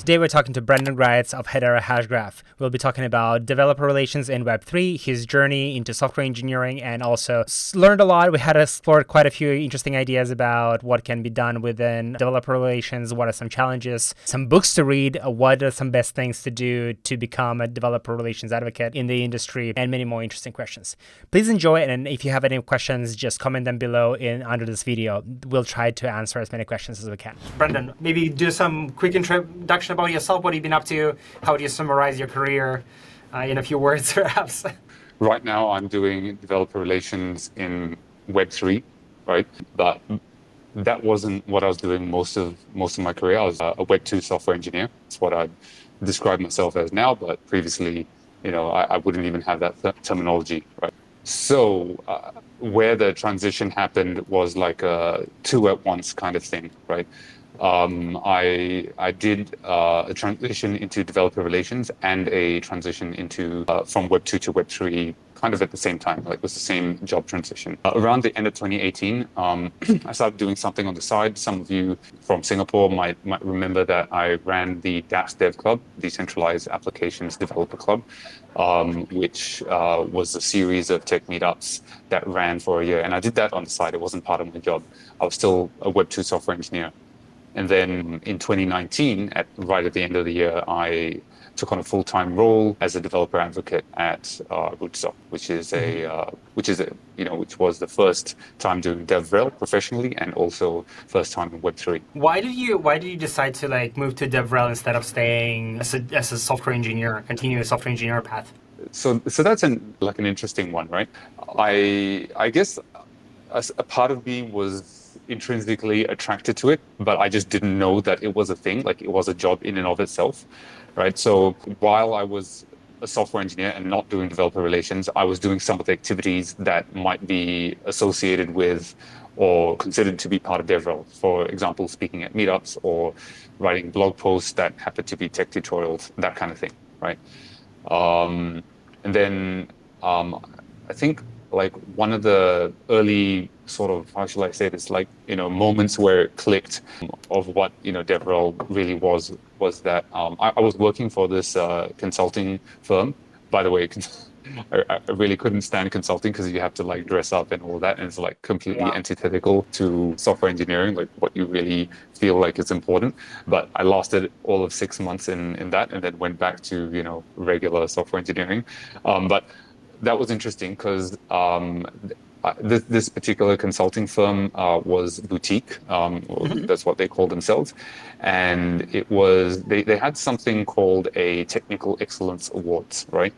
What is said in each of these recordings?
Today we're talking to Brendan Graetz of Hedera Hashgraph. We'll be talking about developer relations in Web3, his journey into software engineering, and also learned a lot. We had explored quite a few interesting ideas about what can be done within developer relations, what are some challenges, some books to read, what are some best things to do to become a developer relations advocate in the industry, and many more interesting questions. Please enjoy it, and if you have any questions, just comment them below under this video. We'll try to answer as many questions as we can. Brendan, maybe do some quick introduction about yourself. What have you been up to? How do you summarize your career in a few words, perhaps? Right now, I'm doing developer relations in Web3, right? But that wasn't what I was doing most of my career. I was a Web2 software engineer. That's what I describe myself as now. But previously, I wouldn't even have that terminology, right? So where the transition happened was like a two at once kind of thing, right? I did a transition into developer relations and a transition into from Web2 to Web3 kind of at the same time. Like it was the same job transition. Around the end of 2018, I started doing something on the side. Some of you from Singapore might remember that I ran the DApps Dev Club, Decentralized Applications Developer Club, which was a series of tech meetups that ran for a year. And I did that on the side. It wasn't part of my job. I was still a Web2 software engineer. And then in 2019, right at the end of the year, I took on a full-time role as a developer advocate at Rootstock, which was the first time doing DevRel professionally and also first time in Web3. Why did you decide to move to DevRel instead of staying as a software engineer, continue a software engineer path? So that's an interesting one, right? I guess a part of me was intrinsically attracted to it, but I just didn't know that it was a thing, like it was a job in and of itself, right? So while I was a software engineer and not doing developer relations, I was doing some of the activities that might be associated with or considered to be part of DevRel. For example, speaking at meetups or writing blog posts that happen to be tech tutorials, that kind of thing, right? And then I think like one of the early sort of, how shall I say this, moments where it clicked of what, DevRel really was that I was working for this consulting firm. By the way, I really couldn't stand consulting because you have to dress up and all that. And it's completely antithetical to software engineering, what you really feel like is important. But I lasted all of 6 months in that and then went back to, regular software engineering. But that was interesting because this particular consulting firm was boutique. That's what they called themselves. And it was, they had something called a Technical Excellence Awards, right?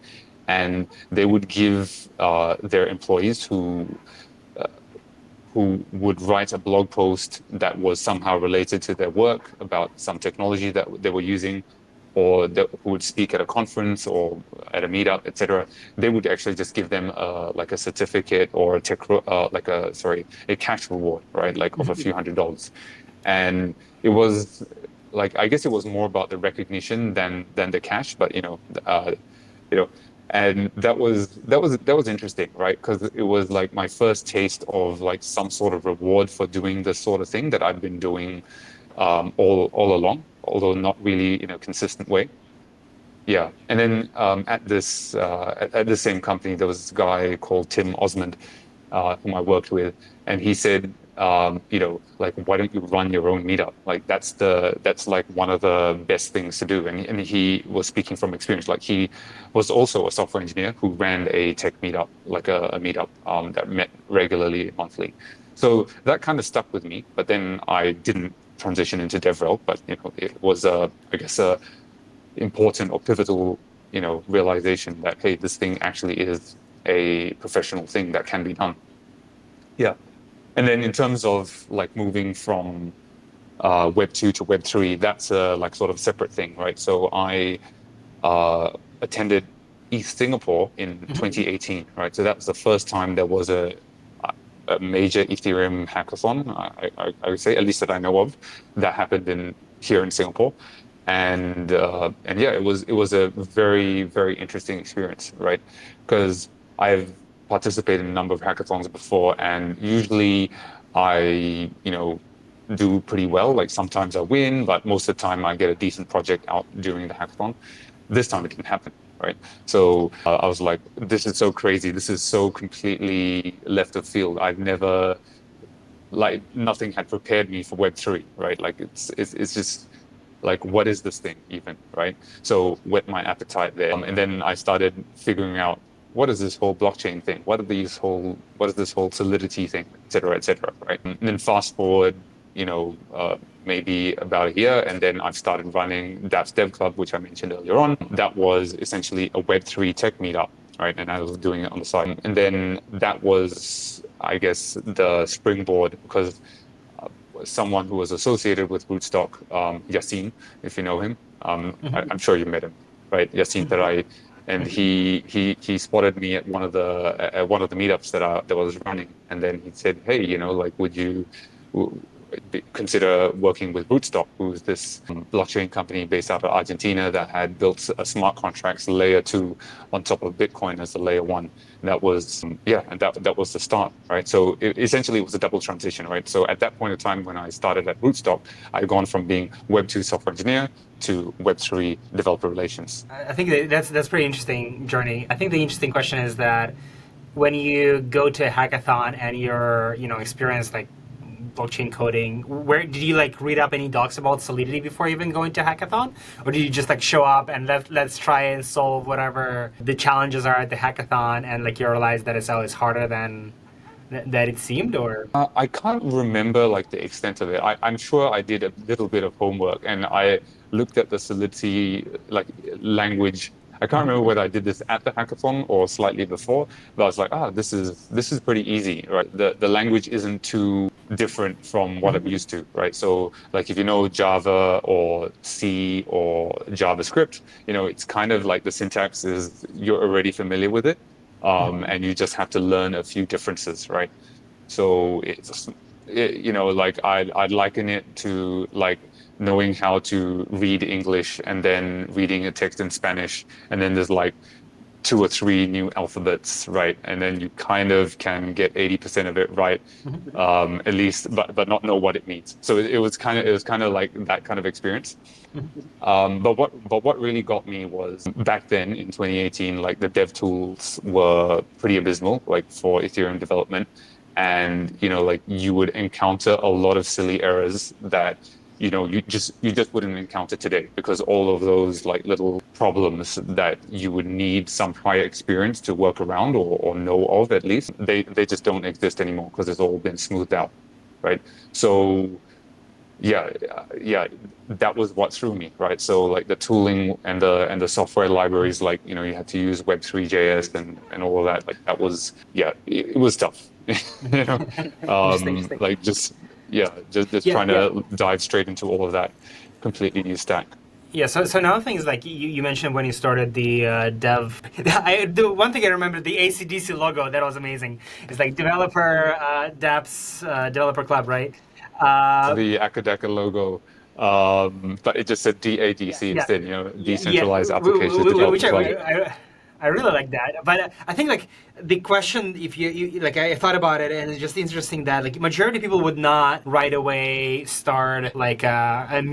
And they would give their employees who would write a blog post that was somehow related to their work about some technology that they were using, or who would speak at a conference or at a meetup, etc. They would actually just give them a certificate or a cash reward, right? Of a few $100s. And it was I guess it was more about the recognition than the cash, but and that was interesting, right? Because it was my first taste of some sort of reward for doing the sort of thing that I've been doing all along, although not really in a consistent way. Yeah, and then at the same company, there was this guy called Tim Osmond, whom I worked with, and he said, why don't you run your own meetup? That's one of the best things to do. And he was speaking from experience. He was also a software engineer who ran a tech meetup, a meetup that met regularly monthly. So that kind of stuck with me. But then I didn't transition into DevRel, but it was I guess a important or pivotal realization that, hey, this thing actually is a professional thing that can be done. Yeah. And then in terms of moving from Web2 to Web3, that's a sort of separate thing, right? So I attended East Singapore in 2018, right? So that was the first time there was a major Ethereum hackathon, I would say, at least that I know of, that happened here in Singapore. And yeah, it was a very, very interesting experience, right? Because I've participated in a number of hackathons before, and usually I do pretty well. Like sometimes I win, but most of the time I get a decent project out during the hackathon. This time it didn't happen, right? So I was like, this is so crazy. This is so completely left of field. I've never, like, nothing had prepared me for Web3, right? Like it's just like, what is this thing even, right? So whet my appetite there. And then I started figuring out, what is this whole blockchain thing? What is this whole solidity thing, et cetera, right? And then fast forward, maybe about a year, and then I've started running dApps Dev Club, which I mentioned earlier on. That was essentially a Web3 tech meetup, right? And I was doing it on the side. And then that was, I guess, the springboard, because someone who was associated with Rootstock, Yassine, if you know him, I'm sure you met him, right? Yassine Terai, and he spotted me at one of the meetups that I was running, and then he said, hey, would you consider working with Rootstock, who's this blockchain company based out of Argentina that had built a smart contracts layer 2 on top of Bitcoin as the layer 1. And that was, and that was the start, right? So essentially it was a double transition, right? So at that point in time when I started at Rootstock, I'd gone from being Web2 software engineer to Web3 developer relations. I think that's pretty interesting journey. I think the interesting question is that when you go to a hackathon and you're, experience like blockchain coding, where did you read up any docs about Solidity before even going to hackathon, or did you just show up and let's try and solve whatever the challenges are at the hackathon, and you realize that it's always harder than that it seemed? Or I can't remember the extent of it. I'm sure I did a little bit of homework, and I looked at the Solidity language. I can't remember whether I did this at the hackathon or slightly before, but I was like, this is pretty easy, right? The language isn't too different from what I'm used to, right? So if you know Java or C or JavaScript, it's kind of like the syntax is, you're already familiar with it, and you just have to learn a few differences, right? So I'd liken it to knowing how to read English and then reading a text in Spanish, and then there's 2 or 3 new alphabets, right? And then you kind of can get 80% of it right, at least, but not know what it means. So it was kind of like that kind of experience. But what really got me was, back then in 2018, the dev tools were pretty abysmal, for Ethereum development, and you would encounter a lot of silly errors that you just wouldn't encounter today, because all of those little problems that you would need some prior experience to work around or know of, at least, they just don't exist anymore, because it's all been smoothed out, right? So yeah, that was what threw me, right? So the tooling and the software libraries, you had to use Web3.js and all of that. That was, it was tough. Just trying to dive straight into all of that completely new stack. Yeah, so another thing is you mentioned when you started the dev. The one thing I remember, the AC/DC logo, that was amazing. It's developer dApps developer club, right? The Akadaka logo, but it just said DADC instead, decentralized applications development club. I really like that, but I think the question, if you I thought about it, and it's just interesting that majority of people would not right away start a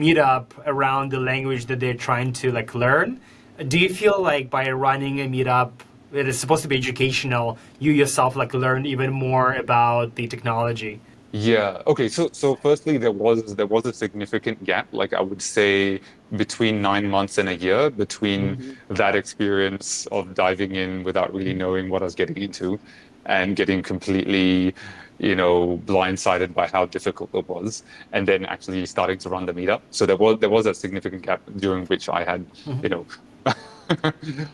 meetup around the language that they're trying to learn. Do you feel by running a meetup, it is supposed to be educational, you yourself learn even more about the technology? Yeah. Okay. So firstly, there was a significant gap, I would say, between 9 months and a year, between that experience of diving in without really knowing what I was getting into, and getting completely, blindsided by how difficult it was, and then actually starting to run the meetup. So there was a significant gap during which I had,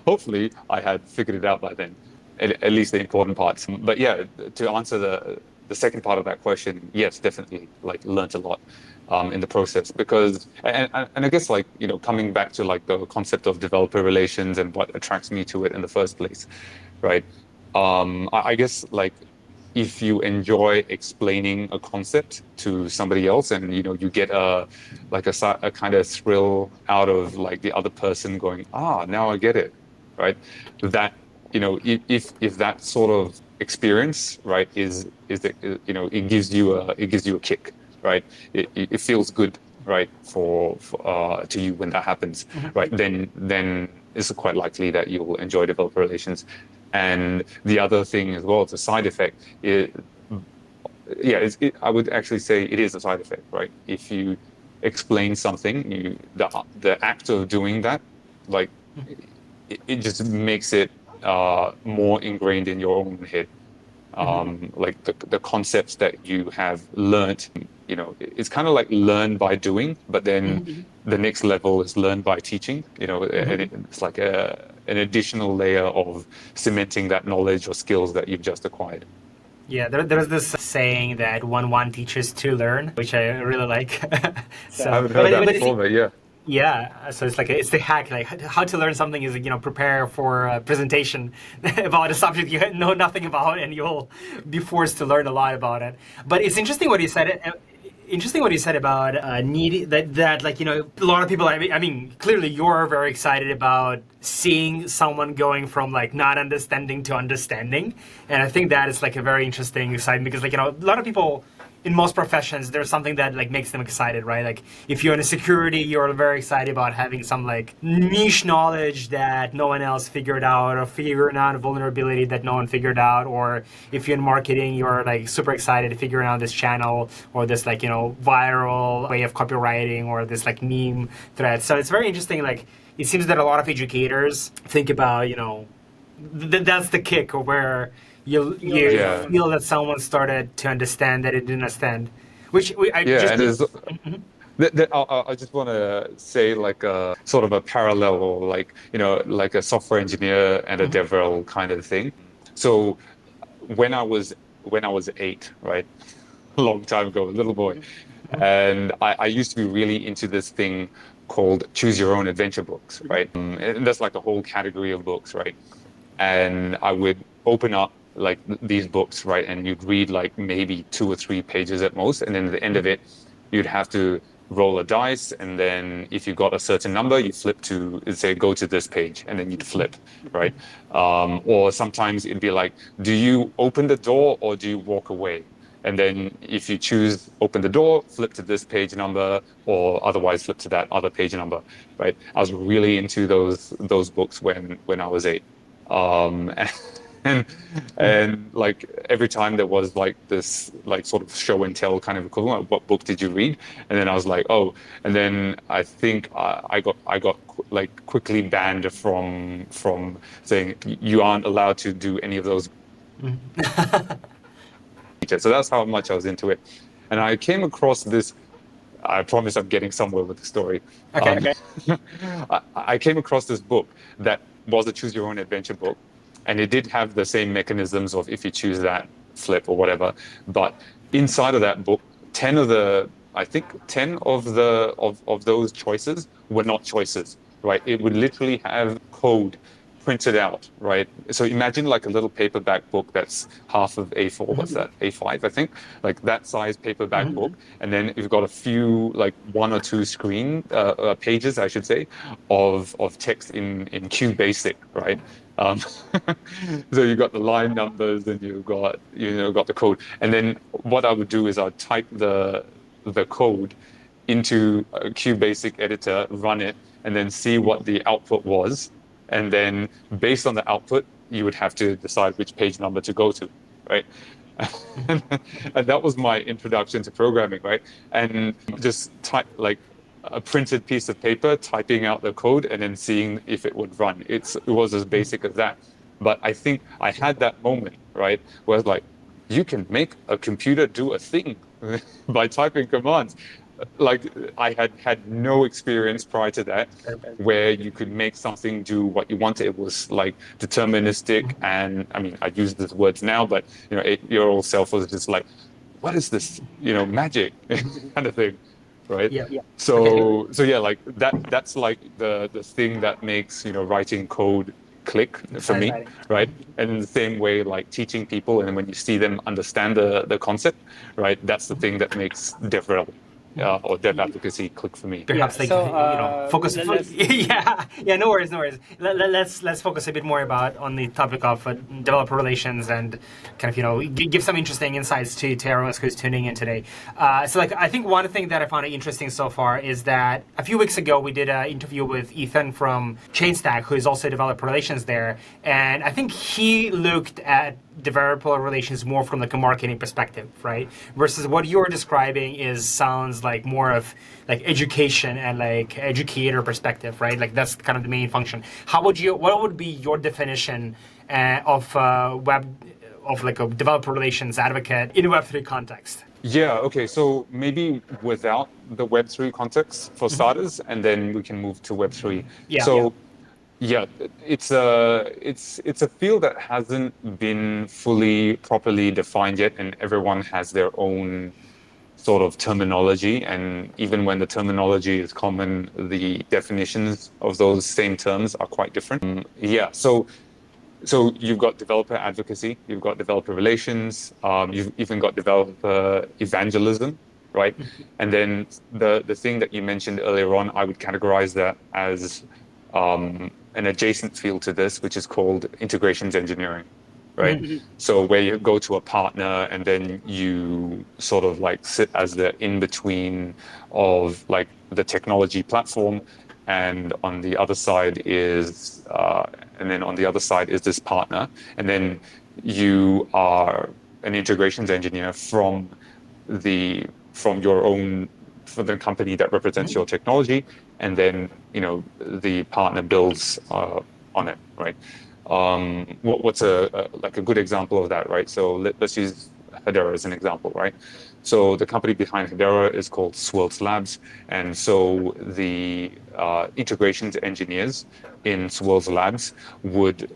hopefully I had figured it out by then, at least the important parts. But yeah, to answer the second part of that question, yes, definitely, learned a lot in the process, because, and I guess, coming back to the concept of developer relations and what attracts me to it in the first place, right? I guess, if you enjoy explaining a concept to somebody else, and you get a kind of thrill out of the other person going, now I get it, right? That, if that sort of experience, right, is it gives you a kick, right? It feels good, right, for to you when that happens, right? Then it's quite likely that you'll enjoy developer relations. And the other thing as well, it's a side effect. I would actually say it is a side effect, right? If you explain something, the act of doing that, like it just makes it more ingrained in your own head. Like the concepts that you have learned, it's kind of like learn by doing, but then the next level is learn by teaching, and it's like an additional layer of cementing that knowledge or skills that you've just acquired. Yeah, there's this saying that one teaches to learn, which I really like. I haven't heard that before, but yeah. Yeah, so it's the hack, like how to learn something is, prepare for a presentation about a subject you know nothing about, and you'll be forced to learn a lot about it. But it's interesting what you said. Interesting what you said about need that like a lot of people. I mean, clearly you're very excited about seeing someone going from like not understanding to understanding, and I think that is like a very interesting excitement because like a lot of people. In most professions, there's something that like makes them excited, right? Like if you're in security, you're very excited about having some like niche knowledge that no one else figured out, or figuring out a vulnerability that no one figured out. Or if you're in marketing, you're like super excited figuring out this channel or this like viral way of copywriting or this like meme thread. So it's very interesting. Like it seems that a lot of educators think about that's the kick where. You feel that someone started to understand that it didn't understand, I just want to say like a sort of a parallel, or like like a software engineer and a DevRel kind of thing. So when I was 8, right, a long time ago, a little boy, and I used to be really into this thing called choose your own adventure books, right? And that's like a whole category of books, right? And I would open up like these books, right? And you'd read like maybe 2 or 3 pages at most. And then at the end of it, you'd have to roll a dice. And then if you got a certain number, you flip to, say, go to this page, and then you'd flip, right? Or sometimes it'd be like, do you open the door or do you walk away? And then if you choose open the door, flip to this page number, or otherwise flip to that other page number, right? I was really into those books when I was 8. And like every time there was like this like sort of show and tell kind of equivalent, what book did you read? And then I was like, oh, and then I think I got like quickly banned from saying you aren't allowed to do any of those. So that's how much I was into it. And I came across this. I promise I'm getting somewhere with the story. Okay. I came across this book that was a choose your own adventure book. And it did have the same mechanisms of if you choose that, flip or whatever. But inside of that book, 10 of those choices were not choices, right? It would literally have code printed out, right? So imagine like a little paperback book that's half of A4, what's that, A5, I think? Like that size paperback book. And then you've got a few, like 1 or 2 screen pages, I should say, of text in QBasic, right? So you got the line numbers and you've got the code. And then what I would do is I'd type the code into a QBasic editor, run it, and then see what the output was. And then based on the output, you would have to decide which page number to go to, right? And that was my introduction to programming, right? And just type like a printed piece of paper, typing out the code, and then seeing if it would run. It was as basic as that. But I think I had that moment, right, where it's like, you can make a computer do a thing by typing commands. Like I had no experience prior to that where you could make something do what you wanted. It was like deterministic, and I mean, I use these words now, but 8-year-old self was just like, what is this, magic kind of thing, right? Yeah. So yeah, like that's like the thing that makes writing code click for me, right? And in the same way, like teaching people, and when you see them understand the concept, right, that's the thing that makes DevRel. or dev advocacy click for me. Perhaps focus. No worries. Let's focus a bit more on the topic of developer relations and kind of give some interesting insights to everyone who's tuning in today. I think one thing that I found interesting so far is that a few weeks ago we did an interview with Ethan from Chainstack, who is also developer relations there, and I think he looked at developer relations more from like a marketing perspective, right? Versus what you're describing sounds like more of like education and like educator perspective, right? Like that's kind of the main function. What would be your definition of a developer relations advocate in a Web3 context? Yeah, okay, so maybe without the Web3 context for starters, and then we can move to Web3. Yeah, it's a field that hasn't been fully properly defined yet, and everyone has their own sort of terminology. And even when the terminology is common, the definitions of those same terms are quite different. So you've got developer advocacy, you've got developer relations, you've even got developer evangelism, right? And then the thing that you mentioned earlier on, I would categorize that as an adjacent field to this, which is called integrations engineering, right? So where you go to a partner and then you sort of like sit as the in-between of like the technology platform, and on the other side is this partner, and then you are an integrations engineer from the company that represents your technology, and then the partner builds on it, right? What's a good example of that, right? So let's use Hedera as an example, right? So the company behind Hedera is called Swirls Labs, and so the integrations engineers in Swirls Labs would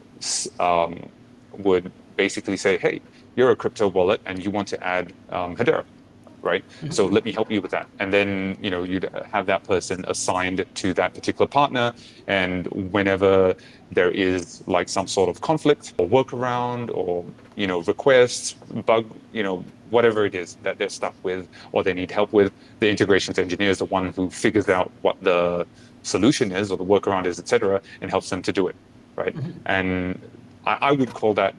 basically say, hey, you're a crypto wallet and you want to add Hedera, right? So let me help you with that. And then, you'd have that person assigned to that particular partner. And whenever there is like some sort of conflict or workaround or, requests, bug, whatever it is that they're stuck with or they need help with, the integrations engineer is the one who figures out what the solution is or the workaround is, etc., and helps them to do it, right? And I would call that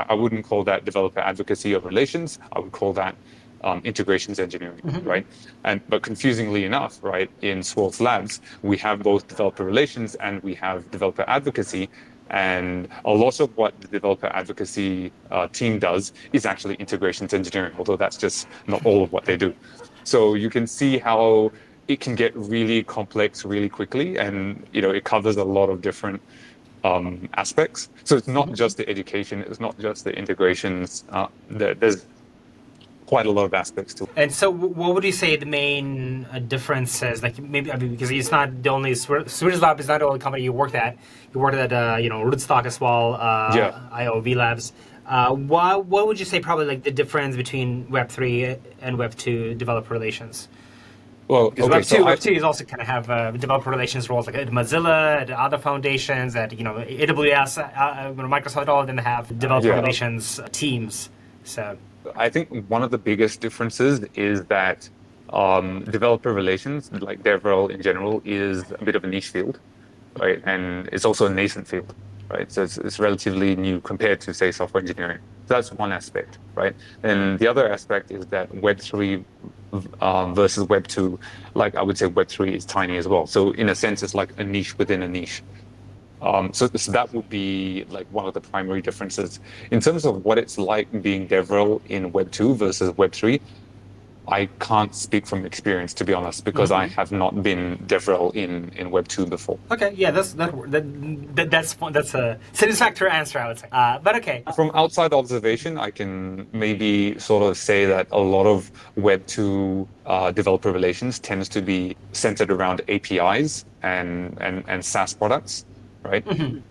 I wouldn't call that developer advocacy or relations. I would call that integrations engineering, right? But confusingly enough, right, in Swirls Labs, we have both developer relations and we have developer advocacy. And a lot of what the developer advocacy team does is actually integrations engineering, although that's just not all of what they do. So you can see how it can get really complex really quickly, and it covers a lot of different aspects. So it's not just the education, it's not just the integrations. There's quite a lot of aspects to it. And so what would you say the main difference is? Like maybe, because it's not the only, Swirls Lab is not the only company you worked at. You worked at, Rootstock as well, IOV Labs. What would you say probably like the difference between Web3 and Web2 developer relations? Well, Web2 is also kind of have developer relations roles like at Mozilla, at other foundations, at AWS, Microsoft, all of them have developer relations teams. So I think one of the biggest differences is that developer relations, like DevRel in general, is a bit of a niche field, right? And it's also a nascent field, right? So it's relatively new compared to, say, software engineering. So that's one aspect, right? And the other aspect is that Web3 versus Web2, like I would say Web3 is tiny as well. So in a sense, it's like a niche within a niche. So that would be like one of the primary differences. In terms of what it's like being DevRel in Web2 versus Web3, I can't speak from experience, to be honest, because I have not been DevRel in Web2 before. Okay, yeah, that's a satisfactory answer, I would say. But okay. From outside observation, I can maybe sort of say that a lot of Web2 developer relations tends to be centered around APIs and SaaS products. Right?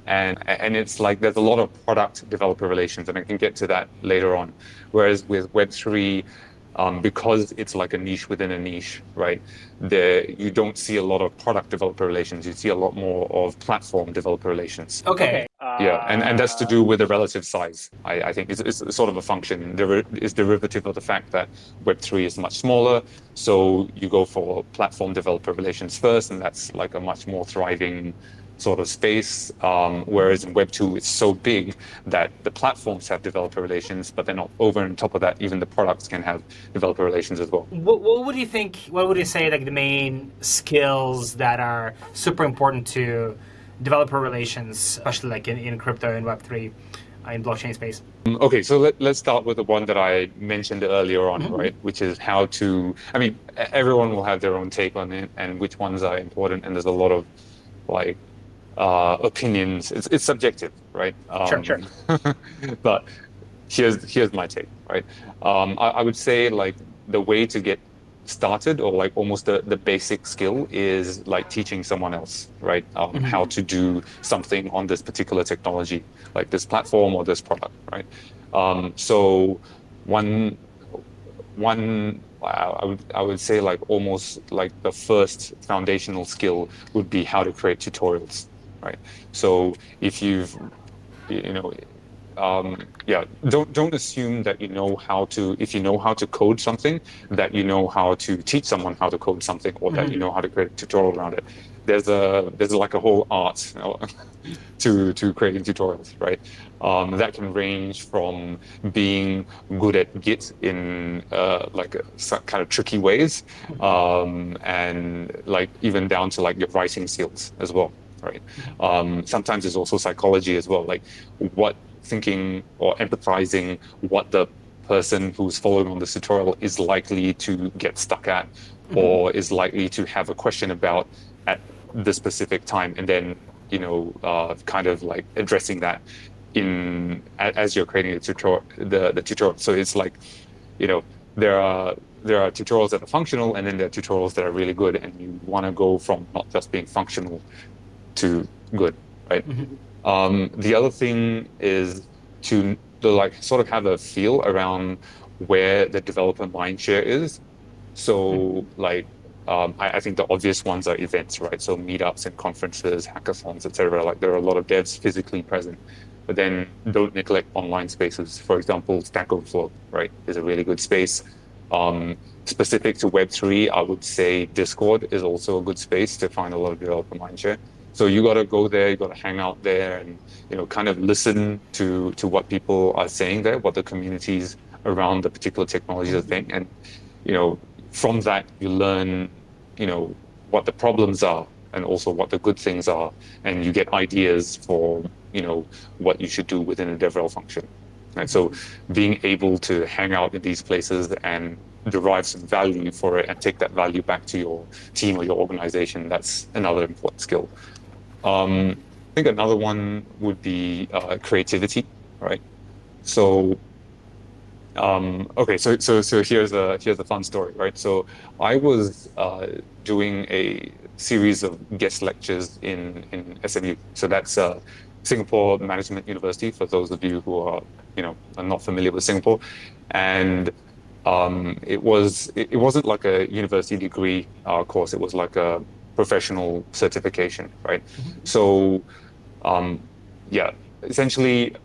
And it's like there's a lot of product developer relations, and I can get to that later on. Whereas with Web3, because it's like a niche within a niche, right? You don't see a lot of product developer relations. You see a lot more of platform developer relations. Okay. Yeah, and that's to do with the relative size. I think it's sort of a function. It's derivative of the fact that Web3 is much smaller. So you go for platform developer relations first, and that's like a much more thriving sort of space. Whereas in Web2, it's so big that the platforms have developer relations, but then over on top of that, even the products can have developer relations as well. What would you think? What would you say like the main skills that are super important to developer relations, especially like in crypto and Web3, in blockchain space? Okay, so let's start with the one that I mentioned earlier on, right? Which is how to, I mean, everyone will have their own take on it and which ones are important. And there's a lot of like opinions. It's subjective, right? Sure. But here's my take, right? I would say like the way to get started, or like almost the basic skill, is like teaching someone else, right? How to do something on this particular technology, like this platform or this product, right? So one I would say like almost like the first foundational skill would be how to create tutorials, right? So if you've, you know, don't assume that if you know how to code something, that you know how to teach someone how to code something, or that you know how to create a tutorial around it. There's like a whole art to creating tutorials, right? That can range from being good at Git in like some kind of tricky ways, and like even down to like your writing skills as well, right? Sometimes there's also psychology as well, like what thinking or empathizing what the person who's following on this tutorial is likely to get stuck at, or is likely to have a question about at the specific time, and then kind of like addressing that as you're creating the tutorial. So it's like, there are tutorials that are functional, and then there are tutorials that are really good, and you want to go from not just being functional to good, right? The other thing is to like sort of have a feel around where the developer mindshare is. So like I think the obvious ones are events, right? So meetups and conferences, hackathons, etc. Like there are a lot of devs physically present, but then don't neglect online spaces. For example, Stack Overflow, right, is a really good space. Specific to Web3, I would say Discord is also a good space to find a lot of developer mindshare. So you got to go there, you got to hang out there, and kind of listen to what people are saying there, what the communities around the particular technologies are saying, and from that you learn what the problems are and also what the good things are, and you get ideas for what you should do within a DevRel function. Right? So being able to hang out in these places and derive some value for it and take that value back to your team or your organization, that's another important skill. I think another one would be creativity, right? So okay, so here's a fun story, right? So I was doing a series of guest lectures in SMU. So that's Singapore Management University, for those of you who are not familiar with Singapore. And it wasn't like a university degree course. It was like a professional certification, right? So essentially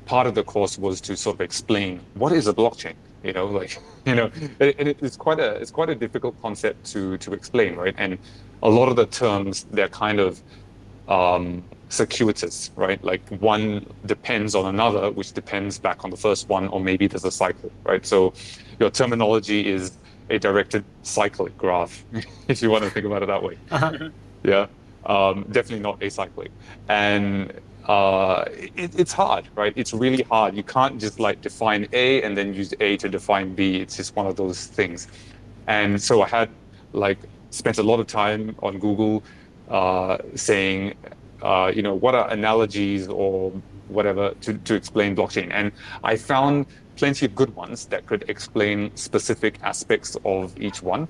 part of the course was to sort of explain what is a blockchain. It's quite a difficult concept to explain, right? And a lot of the terms, they're kind of circuitous, right? Like one depends on another, which depends back on the first one, or maybe there's a cycle, right? So your terminology is a directed cyclic graph, if you want to think about it that way. Yeah, definitely not acyclic. And it's hard, right? It's really hard. You can't just like define A and then use A to define B. It's just one of those things. And so I had like spent a lot of time on Google saying, what are analogies or whatever to explain blockchain. And I found plenty of good ones that could explain specific aspects of each one,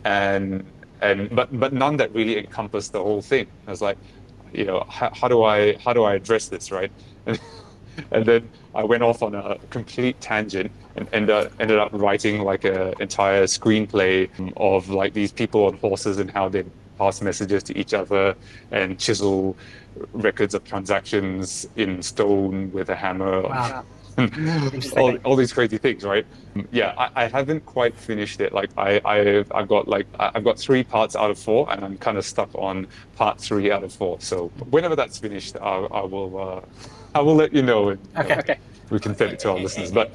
but none that really encompassed the whole thing. I was like, how do I address this, right? And then I went off on a complete tangent and ended up writing like an entire screenplay of like these people on horses and how they pass messages to each other and chisel records of transactions in stone with a hammer. Wow. all these crazy things, right? Yeah, I haven't quite finished it. Like I've got 3 parts out of 4, and I'm kind of stuck on part 3 out of 4. So whenever that's finished, I will let you know. And, Okay. we can send it to our listeners. But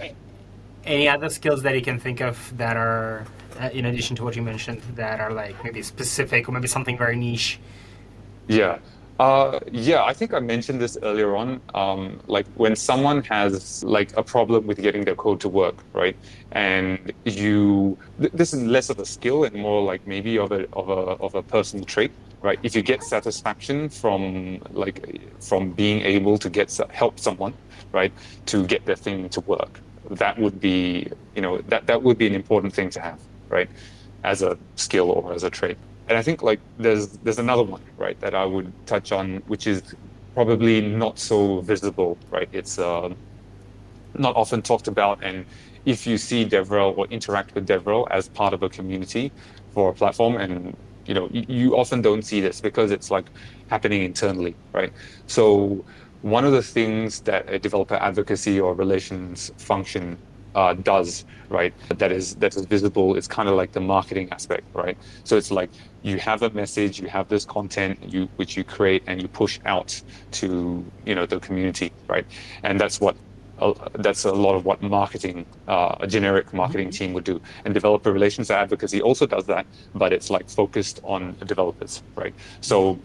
any other skills that you can think of that are, in addition to what you mentioned, that are like maybe specific or maybe something very niche? yeah. I think I mentioned this earlier on. Like when someone has like a problem with getting their code to work, right? And this is less of a skill and more like maybe of a personal trait, right? If you get satisfaction from being able to help someone, right, to get their thing to work, that would be, that would be an important thing to have, right, as a skill or as a trait. And I think like there's another one, right, that I would touch on, which is probably not so visible, right? It's not often talked about, and if you see DevRel or interact with DevRel as part of a community for a platform, and you often don't see this because it's like happening internally, right? So one of the things that a developer advocacy or relations function does, right, that is visible, is kind of like the marketing aspect, right? So it's like you have a message, you have this content which you create and you push out to the community, right? And that's a lot of what marketing, a generic marketing team would do. And developer relations advocacy also does that, but it's like focused on developers, right? So,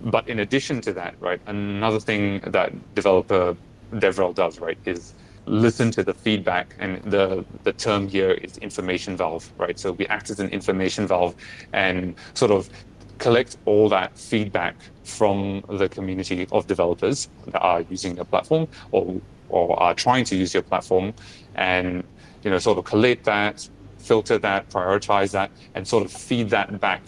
but in addition to that, right, another thing that DevRel does, right, is listen to the feedback, and the term here is information valve, right? So we act as an information valve and sort of collect all that feedback from the community of developers that are using the platform or are trying to use your platform, and sort of collate that, filter that, prioritize that, and sort of feed that back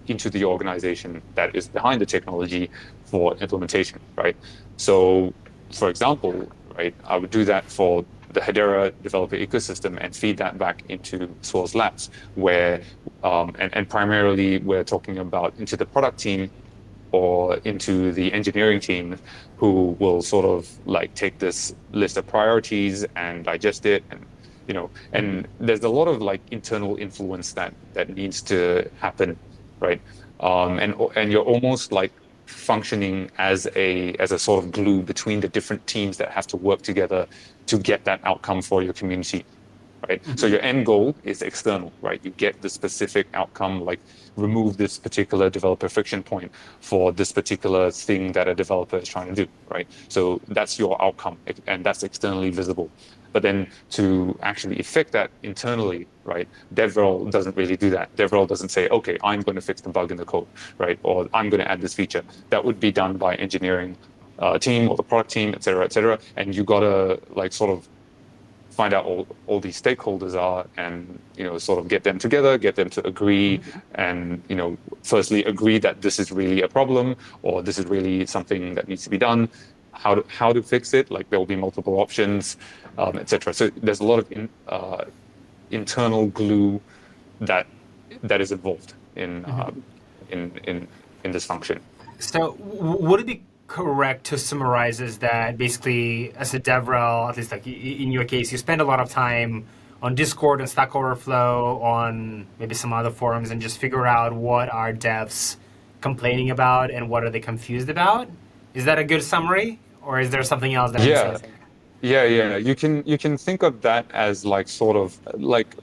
into the organization that is behind the technology for implementation, right? So, for example, right, I would do that for the Hedera developer ecosystem and feed that back into Swirls Labs, where and primarily we're talking about into the product team or into the engineering team, who will sort of like take this list of priorities and digest it, and and there's a lot of like internal influence that needs to happen, right? And you're almost like functioning as a sort of glue between the different teams that have to work together to get that outcome for your community, right? So your end goal is external, right? You get the specific outcome, like remove this particular developer friction point for this particular thing that a developer is trying to do, right? So that's your outcome, and that's externally visible. But then to actually effect that internally, right, DevRel doesn't really do that. DevRel doesn't say, okay, I'm going to fix the bug in the code, right, or I'm going to add this feature. That would be done by engineering team or the product team, et cetera, and you got to like sort of find out all these stakeholders are, and sort of get them together, get them to agree, and firstly agree that this is really a problem, or this is really something that needs to be done. How to fix it? Like there will be multiple options, etc. So there's a lot of internal glue that is involved in this function. So would it be correct to summarize is that basically as a DevRel, at least like in your case, you spend a lot of time on Discord and Stack Overflow, on maybe some other forums, and just figure out what are devs complaining about and what are they confused about? Is that a good summary, or is there something else that I'm missing? Yeah. You can think of that as like sort of like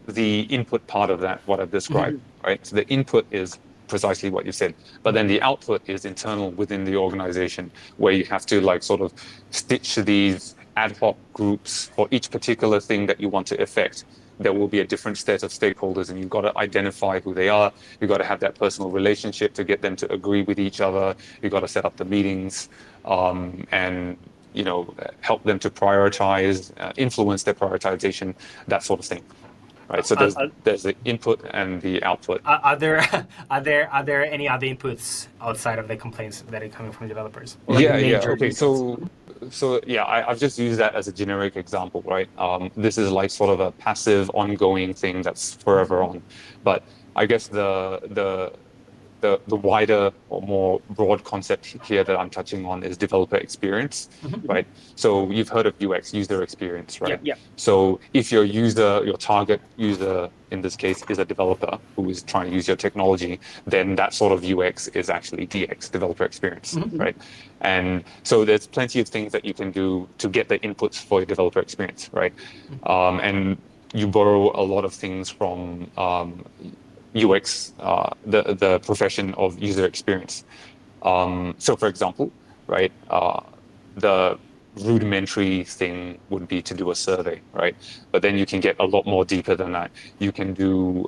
the input part of that, what I've described, right? So the input is precisely what you said, but then the output is internal within the organization, where you have to like sort of stitch these ad hoc groups for each particular thing that you want to effect. There will be a different set of stakeholders, and you've got to identify who they are. You've got to have that personal relationship to get them to agree with each other. You've got to set up the meetings, and help them to prioritize, influence their prioritization, that sort of thing. Right. So there's the input and the output. Are there any other inputs outside of the complaints that are coming from developers? Okay. So I've just used that as a generic example, right? This is like sort of a passive, ongoing thing that's forever on. But I guess the wider or more broad concept here that I'm touching on is developer experience, right? So you've heard of UX, user experience, right? Yeah. So if your target user in this case is a developer who is trying to use your technology, then that sort of UX is actually DX, developer experience, right? And so there's plenty of things that you can do to get the inputs for your developer experience, right? And you borrow a lot of things from UX, the profession of user experience. So for example, right, the rudimentary thing would be to do a survey, right? But then you can get a lot more deeper than that. You can do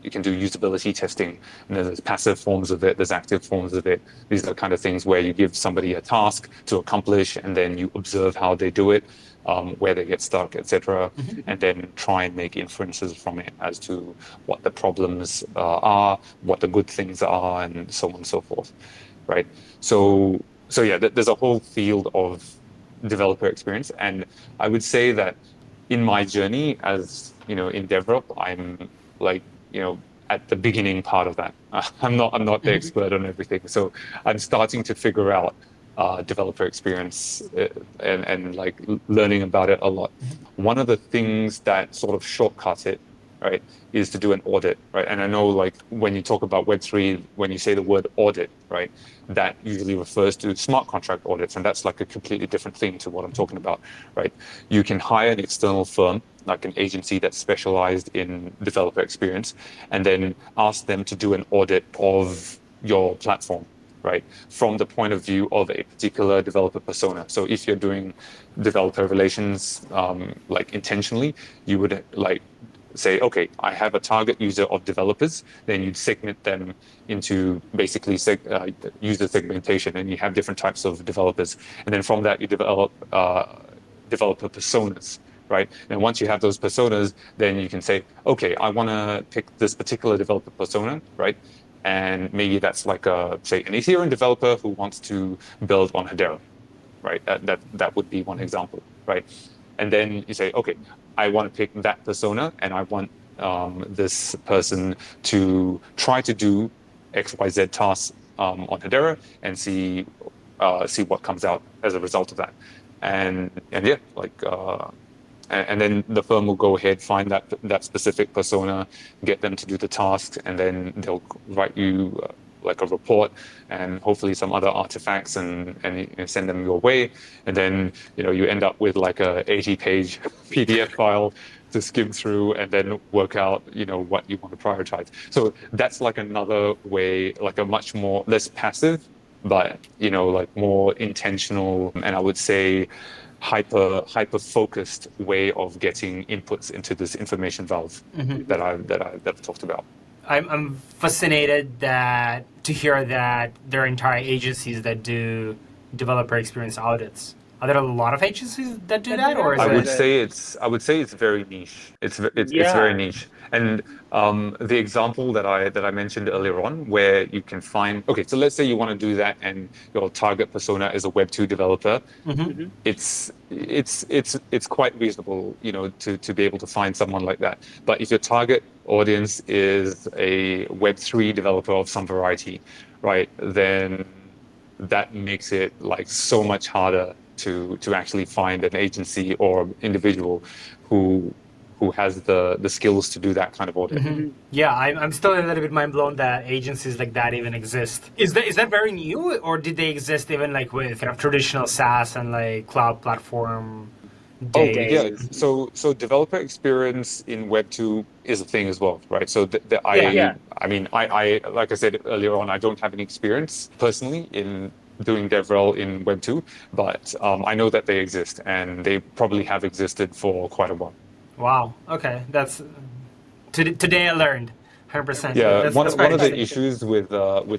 usability testing, and there's passive forms of it, there's active forms of it. These are the kind of things where you give somebody a task to accomplish, and then you observe how they do it, where they get stuck, etc., and then try and make inferences from it as to what the problems are, what the good things are, and so on and so forth, right? So yeah, there's a whole field of developer experience, and I would say that in my journey as in DevRel, I'm like at the beginning part of that. I'm not the expert on everything, so I'm starting to figure out developer experience and like learning about it a lot. One of the things that sort of shortcuts it, right, is to do an audit, right? And I know like when you talk about Web3, when you say the word audit, right, that usually refers to smart contract audits, and that's like a completely different thing to what I'm talking about, right? You can hire an external firm, like an agency that's specialized in developer experience, and then ask them to do an audit of your platform, right, from the point of view of a particular developer persona. So if you're doing developer relations like intentionally, you would like say, okay, I have a target user of developers, then you'd segment them into basically user segmentation, and you have different types of developers. And then from that, you develop developer personas, right? And once you have those personas, then you can say, okay, I want to pick this particular developer persona, right? And maybe that's like say an Ethereum developer who wants to build on Hedera, right? That would be one example, right? And then you say, okay, I want to pick that persona, and I want this person to try to do XYZ tasks on Hedera and see what comes out as a result of that. And yeah, like and then the firm will go ahead, find that specific persona, get them to do the tasks, and then they'll write you like a report and hopefully some other artifacts and send them your way. And then you end up with like a 80-page PDF file to skim through and then work out what you want to prioritize. So that's like another way, like a much more less passive, but like more intentional, and I would say hyper focused way of getting inputs into this information valve that I've talked about. I'm fascinated to hear that there are entire agencies that do developer experience audits. Are there a lot of agencies that do that, or is I would say it's very niche. It's very niche. And the example that I mentioned earlier on, where you can find, okay, so let's say you want to do that, and your target persona is a Web2 developer. It's quite reasonable, to be able to find someone like that. But if your target audience is a Web3 developer of some variety, right, then that makes it like so much harder to actually find an agency or individual who has the skills to do that kind of audit. Yeah, I'm still a little bit mind blown that agencies like that even exist. Is that very new, or did they exist even like with kind of traditional SaaS and like cloud platform days? Yeah. So developer experience in Web2 is a thing as well, right? So I mean, I like I said earlier on, I don't have any experience personally in doing DevRel in Web2, but I know that they exist, and they probably have existed for quite a while. Wow. Okay, that's today I learned 100%. Yeah, one of the issues with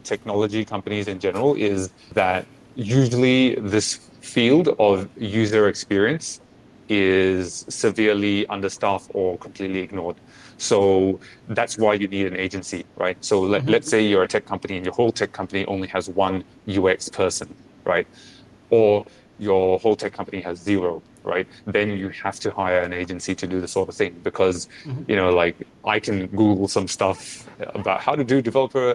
technology companies in general is that usually this field of user experience is severely understaffed or completely ignored. So that's why you need an agency, right? So let's say you're a tech company and your whole tech company only has one UX person, right? Or your whole tech company has zero, right? Then you have to hire an agency to do the sort of thing because, like I can Google some stuff about how to do developer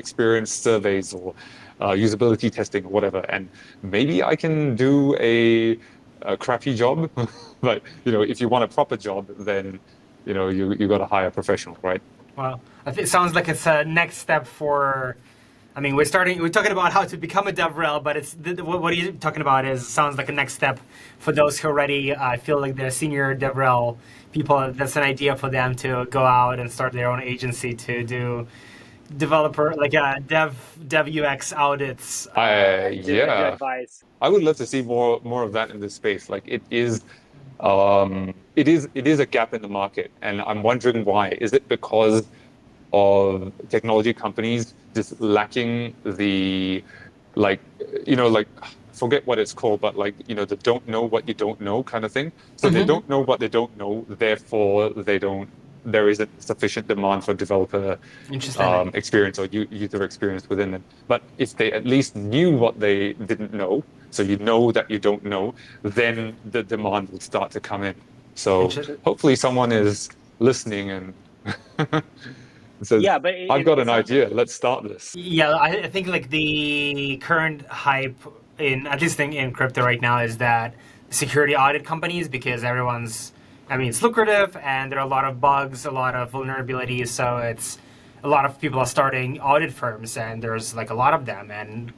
experience surveys or usability testing or whatever, and maybe I can do a crappy job, but if you want a proper job, then you got to hire a professional, right? Well, I think it sounds like it's a next step for. I mean, we're talking about how to become a DevRel, but what you're talking about sounds like a next step for those who already feel like they're senior DevRel people. That's an idea for them to go out and start their own agency to do developer, like dev UX audits. Yeah, advice. I would love to see more of that in this space. Like it is a gap in the market, and I'm wondering why. Is it because of technology companies just lacking the forget what it's called, but the don't know what you don't know kind of thing. So they don't know what they don't know, therefore there isn't sufficient demand for developer experience or user experience within them. But if they at least knew what they didn't know, so that you don't know, then the demand will start to come in. So hopefully someone is listening and says, yeah, but I've got an idea, let's start this. Yeah, I think like the current hype at least in crypto right now is that security audit companies, because it's lucrative and there are a lot of bugs, a lot of vulnerabilities, so it's a lot of people are starting audit firms, and there's like a lot of them, and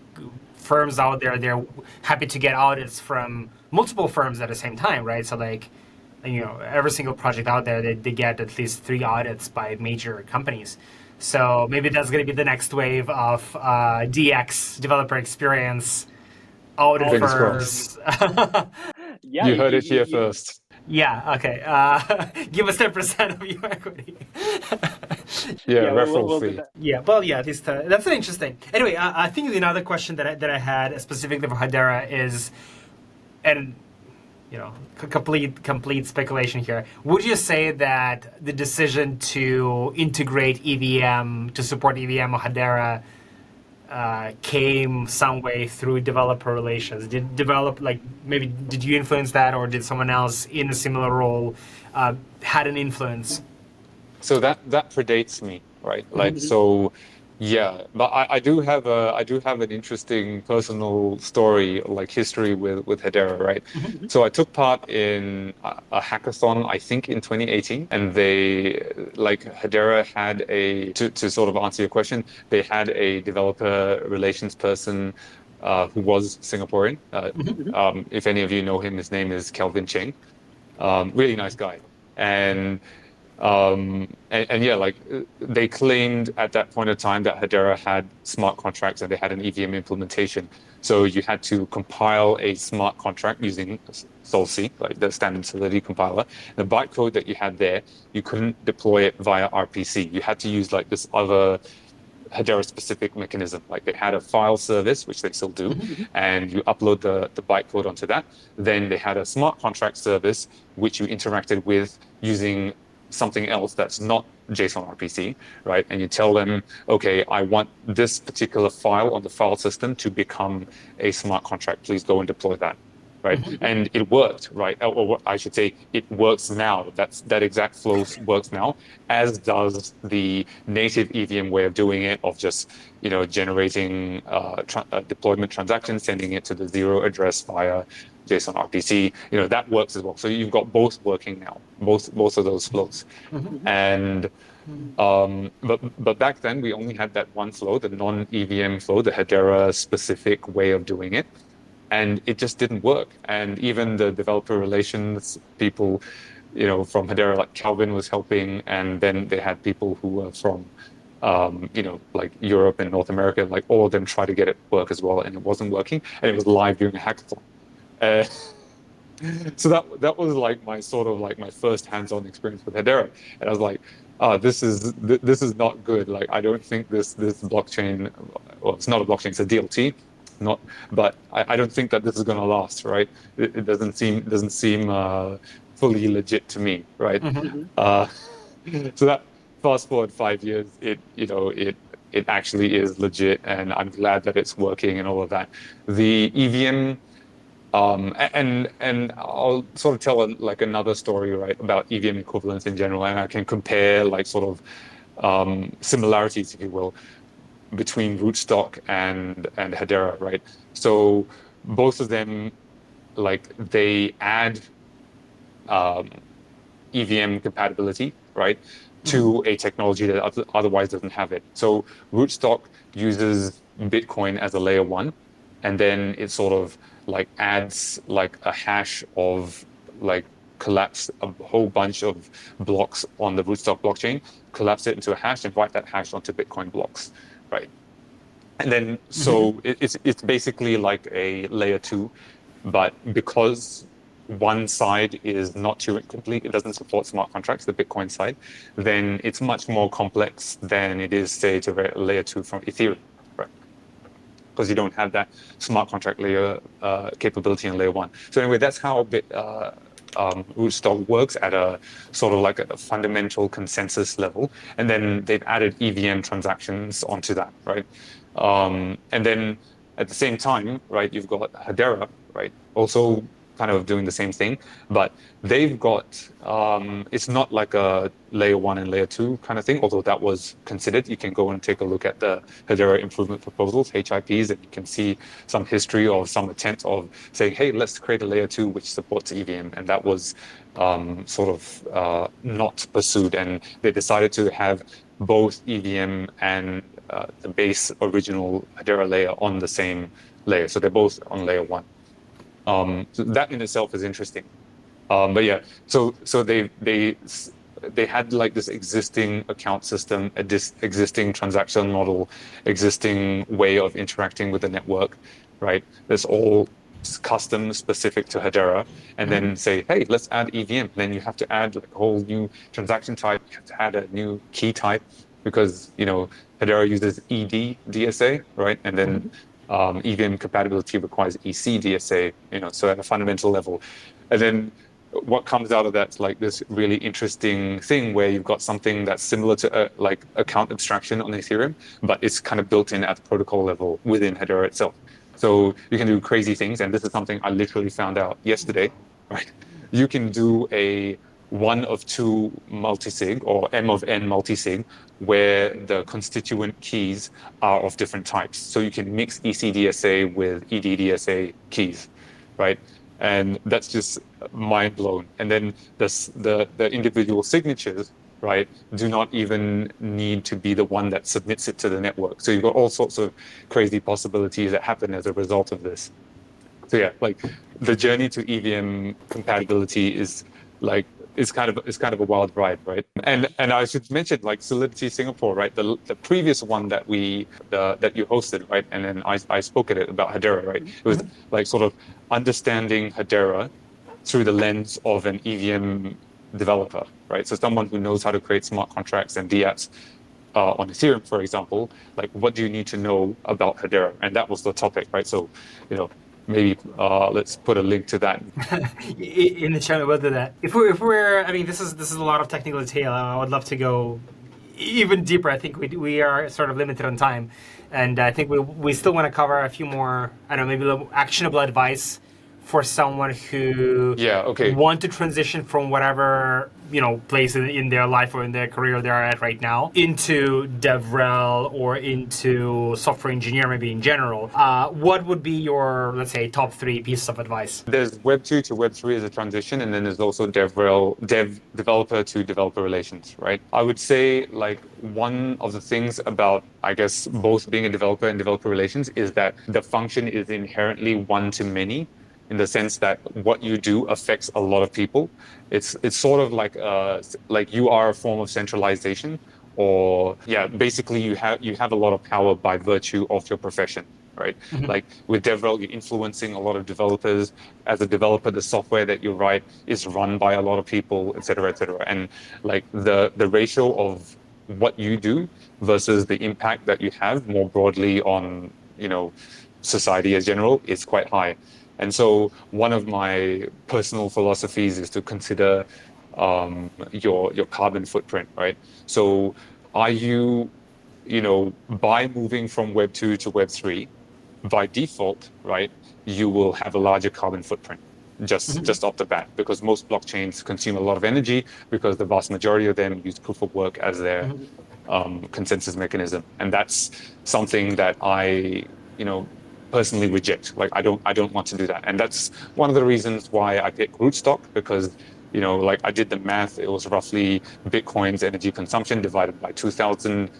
firms out there, they're happy to get audits from multiple firms at the same time, right? So like, every single project out there, they get at least 3 audits by major companies. So maybe that's going to be the next wave of DX, developer experience, audit firms. Yeah, you heard it here first. Yeah, okay. Give us 10% of your equity. Referral fee. Yeah, well, at least that's interesting. Anyway, I think another question that I had specifically for Hedera is, and complete speculation here. Would you say that the decision to integrate EVM, to support EVM or Hedera, came some way through developer relations? Did you influence that, or did someone else in a similar role had an influence? So that predates me, right? So. Yeah, but I do have an interesting personal story, like history with Hedera, right? So I took part in a hackathon, I think in 2018, and Hedera had to sort of answer your question, they had a developer relations person who was Singaporean. If any of you know him, his name is Kelvin Cheng. Really nice guy. And they claimed at that point of time that Hedera had smart contracts and they had an EVM implementation. So you had to compile a smart contract using Solc, like the standard Solidity compiler. The bytecode that you had there, you couldn't deploy it via RPC. You had to use like this other Hedera-specific mechanism. Like they had a file service, which they still do, and you upload the bytecode onto that. Then they had a smart contract service, which you interacted with using something else that's not JSON RPC, right? And you tell them, okay, I want this particular file on the file system to become a smart contract. Please go and deploy that, right? And it worked, right? Or I should say, it works now. That exact flow works now, as does the native EVM way of doing it, of just generating deployment transactions, sending it to the 0 address via JSON RPC, that works as well. So you've got both working now, both of those flows. And but back then we only had that one flow, the non-EVM flow, the Hedera specific way of doing it, and it just didn't work. And even the developer relations people, from Hedera, like Calvin was helping, and then they had people who were from like Europe and North America, like all of them try to get it work as well, and it wasn't working, and it was live during a hackathon. So that was like my first hands-on experience with Hedera, and I was like, this is not good. Like I don't think this blockchain, well, it's not a blockchain, it's a DLT, but I don't think that this is going to last, right? It doesn't seem fully legit to me, right? So that fast forward 5 years, it actually is legit, and I'm glad that it's working and all of that. The EVM And I'll sort of tell like another story, right, about EVM equivalence in general, and I can compare like sort of similarities, if you will, between Rootstock and Hedera, right? So both of them, like they add EVM compatibility, right, to a technology that otherwise doesn't have it. So Rootstock uses Bitcoin as a layer one, and then it sort of like adds like a hash of like collapse a whole bunch of blocks on the Rootstock blockchain, collapse it into a hash, and write that hash onto Bitcoin blocks, right? And then so it's basically like a layer two, but because one side is not Turing complete, it doesn't support smart contracts, the Bitcoin side, then it's much more complex than it is, say, to layer two from Ethereum, right? Because you don't have that smart contract layer capability in layer one. So anyway, that's how Rootstock works at a sort of like a fundamental consensus level. And then they've added EVM transactions onto that, right? And then at the same time, right, you've got Hedera, right, also kind of doing the same thing, but they've got, it's not like a layer one and layer two kind of thing, although that was considered. You can go and take a look at the Hedera improvement proposals, HIPs, and you can see some history of some attempt of saying, hey, let's create a layer two which supports EVM. And that was sort of not pursued. And they decided to have both EVM and the base original Hedera layer on the same layer. So they're both on layer one. So that in itself is interesting. But yeah, so they had like this existing account system, this existing transaction model, existing way of interacting with the network, right? That's all custom specific to Hedera, and then say, hey, let's add EVM. Then you have to add like a whole new transaction type. You have to add a new key type because, you know, Hedera uses ED DSA, right? And then EVM compatibility requires EC DSA, you know, so at a fundamental level. And then what comes out of that's like this really interesting thing where you've got something that's similar to like account abstraction on Ethereum, but it's kind of built in at the protocol level within Hedera itself. So you can do crazy things, and this is something I literally found out yesterday, right? You can do a 1 of 2 multisig or M of N multisig where the constituent keys are of different types. So you can mix ECDSA with EDDSA keys, right? And that's just mind blown. And then the individual signatures, right, do not even need to be the one that submits it to the network. So you've got all sorts of crazy possibilities that happen as a result of this. So yeah, like the journey to EVM compatibility is like it's kind of a wild ride, right? And I should mention like Solidity Singapore, right? The previous one that that you hosted, right? And then I spoke at it about Hedera, right? It was like sort of understanding Hedera through the lens of an EVM developer, right? So someone who knows how to create smart contracts and dApps on Ethereum, for example, like what do you need to know about Hedera? And that was the topic, right? So, you know, maybe let's put a link to that in the chat. We'll do that. If we're, I mean, this is a lot of technical detail. I would love to go even deeper. I think we are sort of limited on time, and I think we still want to cover a few more. I don't know, maybe a little actionable advice for someone who want to transition from whatever, you know, place in their life or in their career they're at right now into DevRel or into software engineer, maybe in general. What would be your, let's say, top 3 pieces of advice? There's Web 2 to Web 3 as a transition, and then there's also developer to developer relations, right? I would say like one of the things about, I guess, both being a developer and developer relations is that the function is inherently one to many, in the sense that what you do affects a lot of people. It's sort of like you are a form of centralization, or basically you have a lot of power by virtue of your profession, right? Like with DevRel, you're influencing a lot of developers. As a developer, the software that you write is run by a lot of people, et cetera, et cetera. And like the ratio of what you do versus the impact that you have more broadly on, you know, society as general is quite high. And so one of my personal philosophies is to consider your carbon footprint, right? So are you, you know, by moving from Web 2 to Web 3, by default, right, you will have a larger carbon footprint just off the bat, because most blockchains consume a lot of energy because the vast majority of them use proof of work as their consensus mechanism, and that's something that I personally reject. Like I don't want to do that, and that's one of the reasons why I picked Rootstock, because like I did the math, it was roughly Bitcoin's energy consumption divided by 2,000,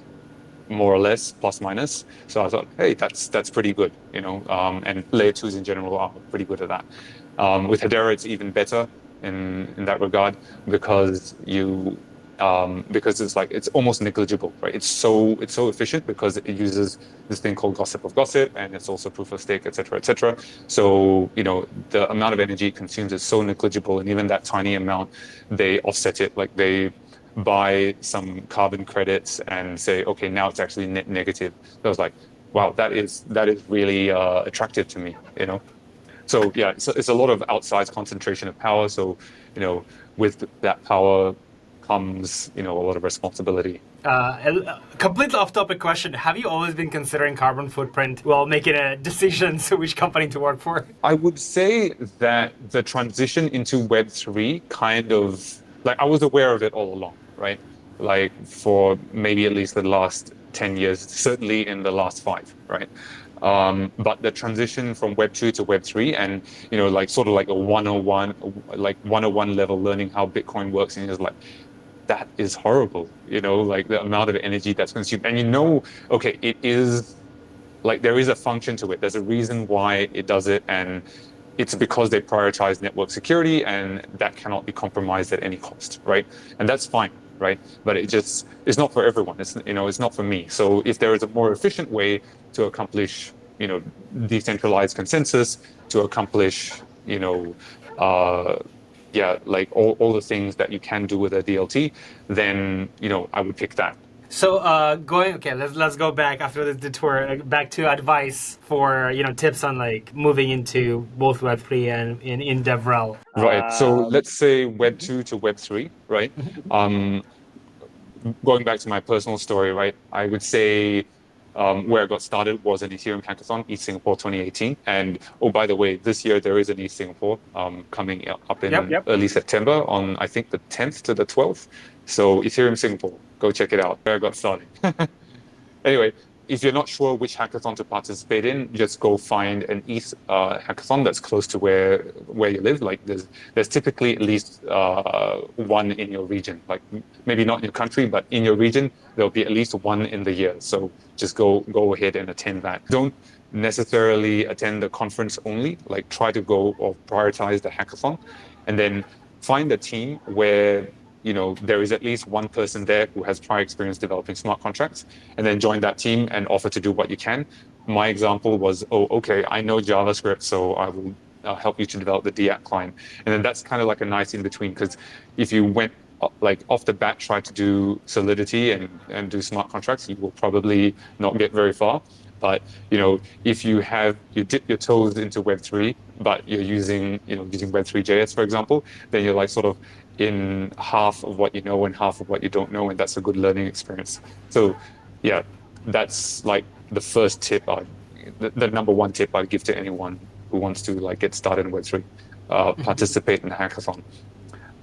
more or less, plus minus. So I thought, hey, that's pretty good, and layer twos in general are pretty good at that. With Hedera, it's even better in that regard, because because it's almost negligible, right? It's so efficient because it uses this thing called gossip of gossip, and it's also proof of stake, etc., etc. So the amount of energy it consumes is so negligible, and even that tiny amount, they offset it, like they buy some carbon credits and say, okay, now it's actually net negative. So I was like, wow, that is really attractive to me, So yeah, it's a lot of outsized concentration of power. So with that power comes a lot of responsibility. A completely off-topic question: have you always been considering carbon footprint while making a decision to which company to work for? I would say that the transition into Web3 kind of, like, I was aware of it all along, right? Like for maybe at least the last 10 years, certainly in the last 5, right? But the transition from Web 2 to Web 3, and like sort of like a 101 level learning how Bitcoin works, and it's like, that is horrible, like the amount of energy that's consumed. And okay, it is like, there is a function to it. There's a reason why it does it, and it's because they prioritize network security, and that cannot be compromised at any cost, right? And that's fine, right? But it's not for everyone. It's not for me. So if there is a more efficient way to accomplish, decentralized consensus, to accomplish, like all the things that you can do with a DLT, then I would pick that. So let's go back after this detour back to advice for tips on like moving into both Web3 and in DevRel. Right. So let's say Web 2 to Web 3, right? Going back to my personal story, right? I would say where I got started was an Ethereum Hackathon, East Singapore 2018. And oh, by the way, this year there is an East Singapore coming up in early September on, I think, the 10th to the 12th. So Ethereum Singapore, go check it out. Where I got started. Anyway, if you're not sure which hackathon to participate in, just go find an East hackathon that's close to where you live. Like there's typically at least one in your region. Like maybe not in your country, but in your region, there'll be at least one in the year. So just go ahead and attend that. Don't necessarily attend the conference only. Like try to go or prioritize the hackathon, and then find a team where there is at least one person there who has prior experience developing smart contracts, and then join that team and offer to do what you can. My example was, okay, I know JavaScript, so I will help you to develop the DApp client. And then that's kind of like a nice in between, because if you went like off the bat, try to do Solidity and do smart contracts, you will probably not get very far. But if you dip your toes into Web3, but you're using Web3.js, for example, then you're like sort of in half of what you know and half of what you don't know, and that's a good learning experience. So yeah, that's like the first tip, the number one tip I'd give to anyone who wants to like get started in Web3, participate in the hackathon.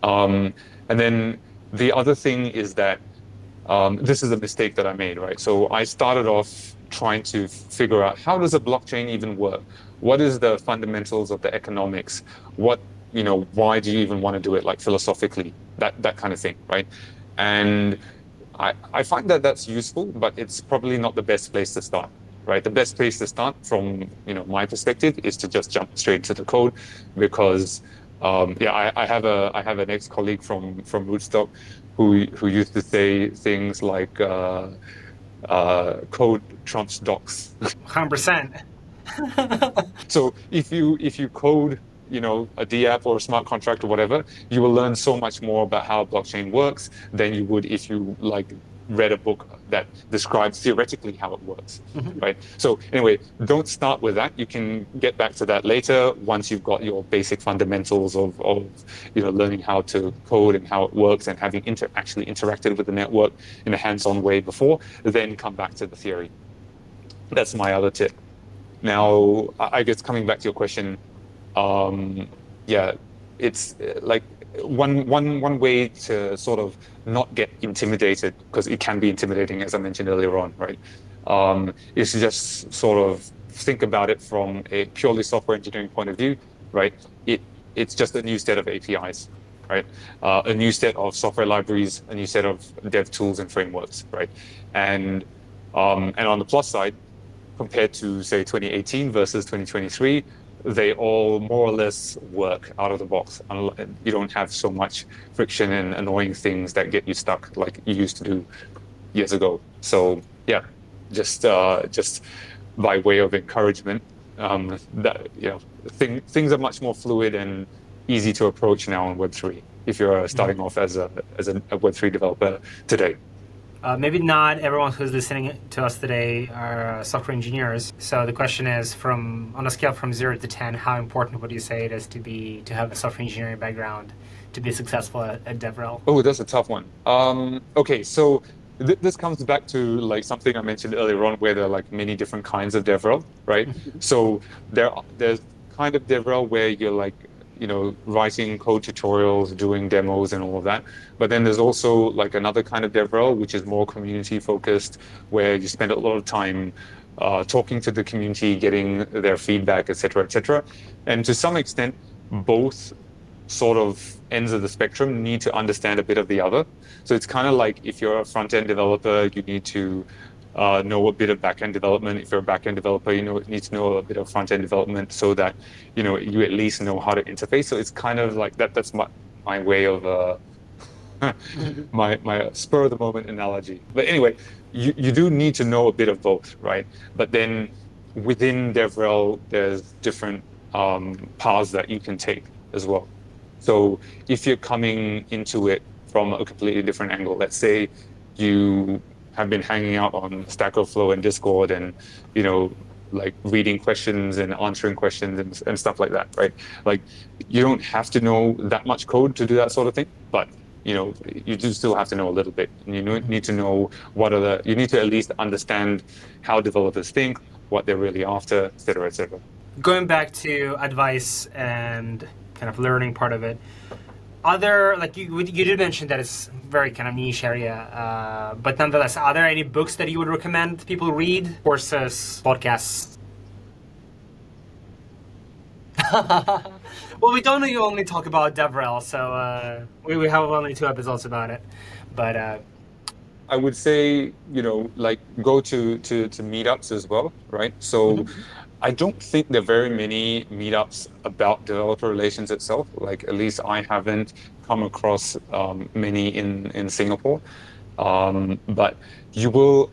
And then the other thing is that this is a mistake that I made, right? So I started off trying to figure out, how does a blockchain even work? What is the fundamentals of the economics? Why do you even want to do it, like philosophically, that kind of thing, right? And I find that that's useful, but it's probably not the best place to start, right? The best place to start from my perspective is to just jump straight to the code, because I have an ex-colleague from Rootstock who used to say things like code trumps docs. 100%. So if you code a DApp or a smart contract or whatever, you will learn so much more about how blockchain works than you would if you like read a book that describes theoretically how it works, right? So anyway, don't start with that. You can get back to that later once you've got your basic fundamentals of learning how to code and how it works, and having actually interacted with the network in a hands-on way before, then come back to the theory. That's my other tip. Now, I guess coming back to your question, yeah, it's like one way to sort of not get intimidated, because it can be intimidating, as I mentioned earlier on, right? Is to just sort of think about it from a purely software engineering point of view, right? It's just a new set of APIs, right? A new set of software libraries, a new set of dev tools and frameworks, right? And on the plus side, compared to say 2018 versus 2023, they all more or less work out of the box. You don't have so much friction and annoying things that get you stuck like you used to do years ago. So yeah, just by way of encouragement, that things are much more fluid and easy to approach now on Web3 if you're starting off as a Web3 developer today. Maybe not everyone who's listening to us today are software engineers. So the question is, on a scale from 0 to 10, how important would you say it is to have a software engineering background to be successful at DevRel? Oh, that's a tough one. Okay, so this comes back to like something I mentioned earlier on, where there are like many different kinds of DevRel, right? So there's kind of DevRel where you're like, writing code tutorials, doing demos and all of that. But then there's also like another kind of DevRel, which is more community focused, where you spend a lot of time talking to the community, getting their feedback, etc., etc. And to some extent, both sort of ends of the spectrum need to understand a bit of the other. So it's kind of like if you're a front-end developer, you need to know a bit of back-end development. If you're a back-end developer, you need to know a bit of front-end development so that you at least know how to interface. So it's kind of like that. That's my way of my spur of the moment analogy. But anyway, you do need to know a bit of both, right? But then within DevRel, there's different paths that you can take as well. So if you're coming into it from a completely different angle, let's say you have been hanging out on Stack Overflow and Discord and, like reading questions and answering questions and stuff like that, right? Like you don't have to know that much code to do that sort of thing, but you do still have to know a little bit. And you need to know you need to at least understand how developers think, what they're really after, et cetera, et cetera. Going back to advice and kind of learning part of it, you did mention that it's very kind of niche area, but nonetheless, are there any books that you would recommend people read, courses, podcasts? Well, we don't only talk about DevRel, so we have only 2 episodes about it, but I would say, like go to meetups as well, right? So I don't think there are very many meetups about developer relations itself. Like at least I haven't come across many in Singapore. But you will